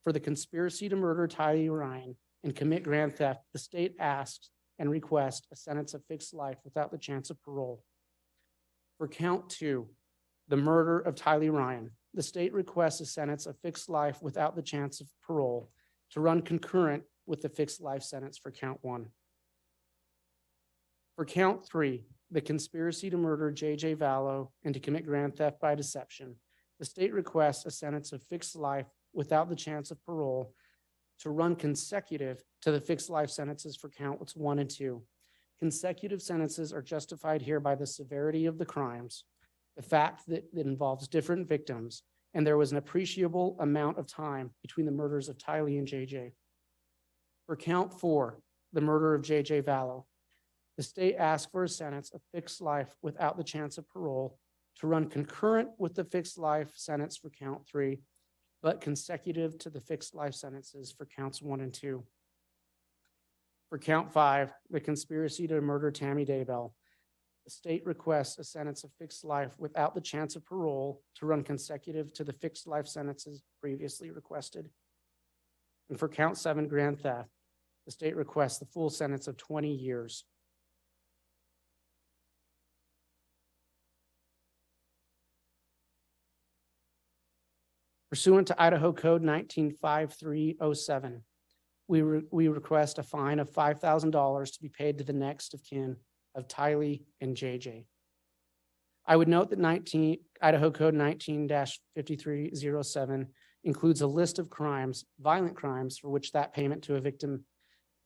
for the conspiracy to murder Tylee Ryan and commit grand theft, the state asks and requests a sentence of fixed life without the chance of parole. For count 2, the murder of Tylee Ryan, the state requests a sentence of fixed life without the chance of parole to run concurrent with the fixed life sentence for count 1. For count 3, the conspiracy to murder J.J. Vallow and to commit grand theft by deception, the state requests a sentence of fixed life without the chance of parole to run consecutive to the fixed life sentences for counts 1 and 2. Consecutive sentences are justified here by the severity of the crimes, the fact that it involves different victims, and there was an appreciable amount of time between the murders of Tylee and J.J. For count 4, the murder of J.J. Vallow, the state asks for a sentence of fixed life without the chance of parole to run concurrent with the fixed life sentence for count 3, but consecutive to the fixed life sentences for counts 1 and 2. For count 5, the conspiracy to murder Tammy Daybell, the state requests a sentence of fixed life without the chance of parole to run consecutive to the fixed life sentences previously requested. And for count 7, grand theft, the state requests the full sentence of 20 years. Pursuant to Idaho Code 195307, we request a fine of $5,000 to be paid to the next of kin of Tylee and JJ. I would note that Idaho Code 19-5307 includes a list of crimes, violent crimes, for which that payment to a victim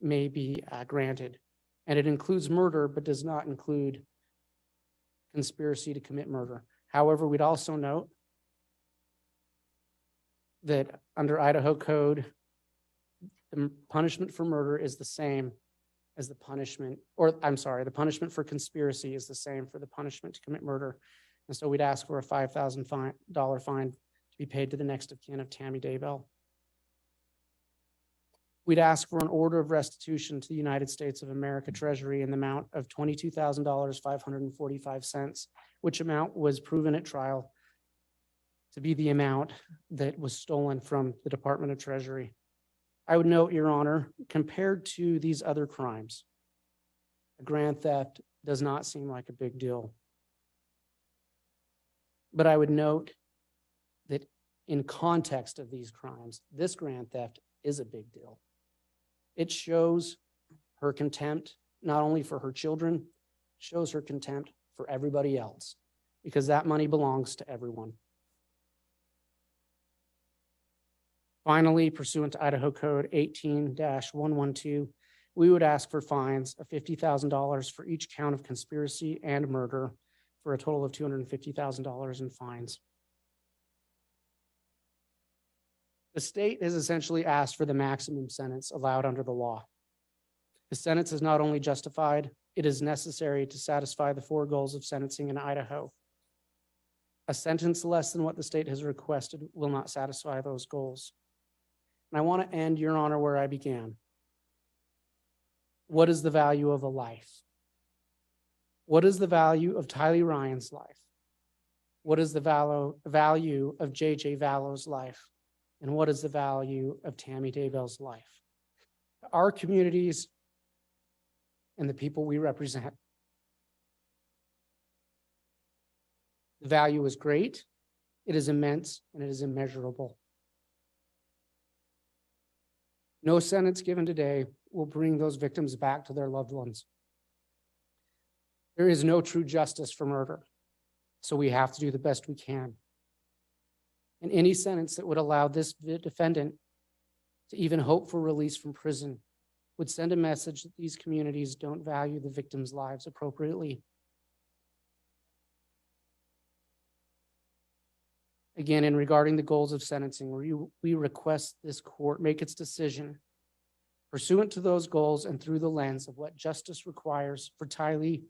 may be granted. And it includes murder, but does not include conspiracy to commit murder. However, we'd also note that under Idaho Code, the punishment for murder is the same as the punishment, the punishment for conspiracy is the same for the punishment to commit murder. And so we'd ask for a $5,000 fine to be paid to the next of kin of Tammy Daybell. We'd ask for an order of restitution to the United States of America Treasury in the amount of $22,545, which amount was proven at trial to be the amount that was stolen from the Department of Treasury. I would note, Your Honor, compared to these other crimes, a grand theft does not seem like a big deal. But I would note that in context of these crimes, this grand theft is a big deal. It shows her contempt, not only for her children, shows her contempt for everybody else, because that money belongs to everyone. Finally, pursuant to Idaho Code 18-112, we would ask for fines of $50,000 for each count of conspiracy and murder, for a total of $250,000 in fines. The state has essentially asked for the maximum sentence allowed under the law. The sentence is not only justified, it is necessary to satisfy the four goals of sentencing in Idaho. A sentence less than what the state has requested will not satisfy those goals. And I want to end, Your Honor, where I began. What is the value of a life? What is the value of Tylee Ryan's life? What is the value of JJ Vallow's life? And what is the value of Tammy Daybell's life? Our communities and the people we represent, the value is great, it is immense, and it is immeasurable. No sentence given today will bring those victims back to their loved ones. There is no true justice for murder, so we have to do the best we can. And any sentence that would allow this defendant to even hope for release from prison would send a message that these communities don't value the victims' lives appropriately. Again, in regarding the goals of sentencing, we request this court make its decision pursuant to those goals and through the lens of what justice requires for Tylee,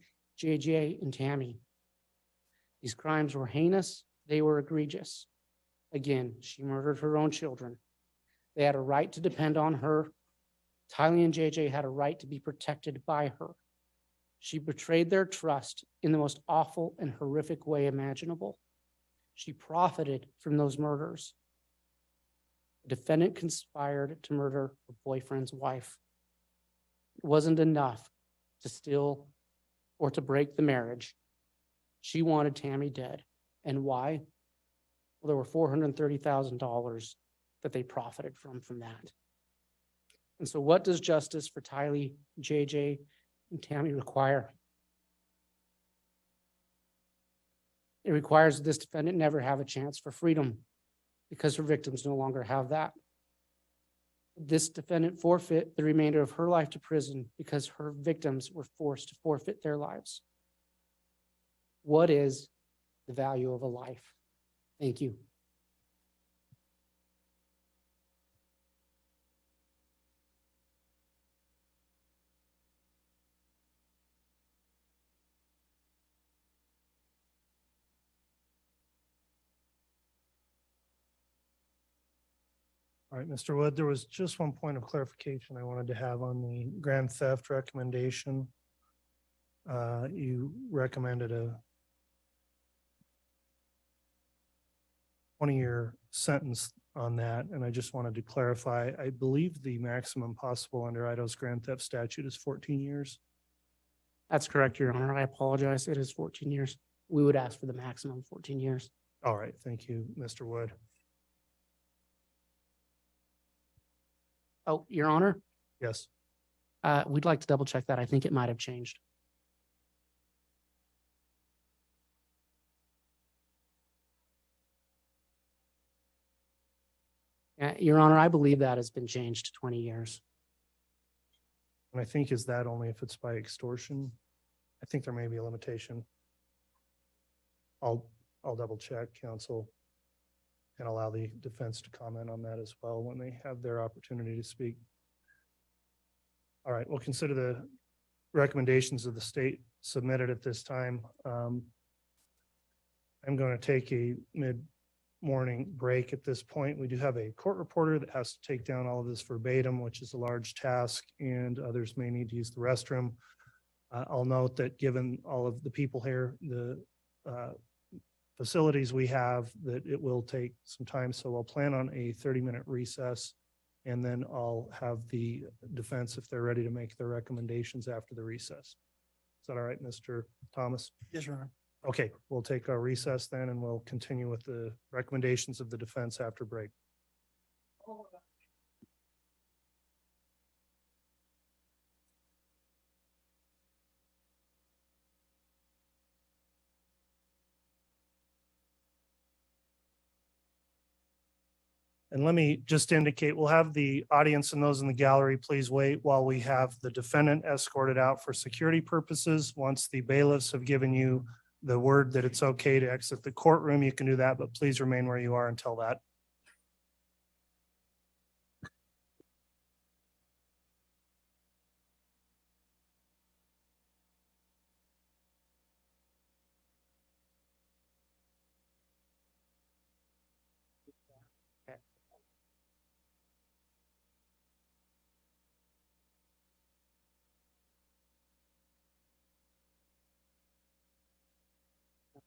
JJ, and Tammy. These crimes were heinous, they were egregious. Again, she murdered her own children. They had a right to depend on her. Tylee and JJ had a right to be protected by her. She betrayed their trust in the most awful and horrific way imaginable. She profited from those murders. The defendant conspired to murder her boyfriend's wife. It wasn't enough to steal or to break the marriage. She wanted Tammy dead. And why? Well, there were $430,000 that they profited from that. And so what does justice for Tylee, JJ, and Tammy require? It requires that this defendant never have a chance for freedom because her victims no longer have that. This defendant forfeit the remainder of her life to prison because her victims were forced to forfeit their lives. What is the value of a life? Thank you. All right, Mr. Wood, there was just one point of clarification I wanted to have on the grand theft recommendation. You recommended a 20-year sentence on that, and I just wanted to clarify. I believe the maximum possible under Idaho's grand theft statute is 14 years. That's correct, Your Honor. I apologize. It is 14 years. We would ask for the maximum 14 years. All right, thank you, Mr. Wood. Oh, Your Honor, Yes. we'd like to double check that. I think it might have changed. Your Honor, I believe that has been changed to 20 years. And I think is that only if it's by extortion? I think there may be a limitation. I'll double check, counsel, and allow the defense to comment on that as well when they have their opportunity to speak. All right, we'll consider the recommendations of the state submitted at this time. I'm going to take a mid-morning break at this point. We do have a court reporter that has to take down all of this verbatim, which is a large task, and others may need to use the restroom. I'll note that given all of the people here, the facilities we have, that it will take some time. So I'll plan on a 30-minute recess, and then I'll have the defense, if they're ready to make their recommendations after the recess. Is that all right, Mr. Thomas? Yes, Your Honor. Okay, we'll take our recess then, and we'll continue with the recommendations of the defense after break. And let me just indicate, we'll have the audience and those in the gallery, please wait while we have the defendant escorted out for security purposes. Once the bailiffs have given you the word that it's okay to exit the courtroom, you can do that, but please remain where you are until that.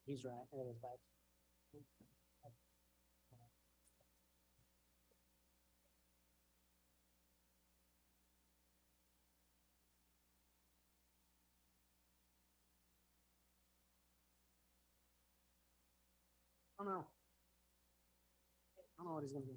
He's right. There it is, back. Oh no. I don't know what he's gonna do.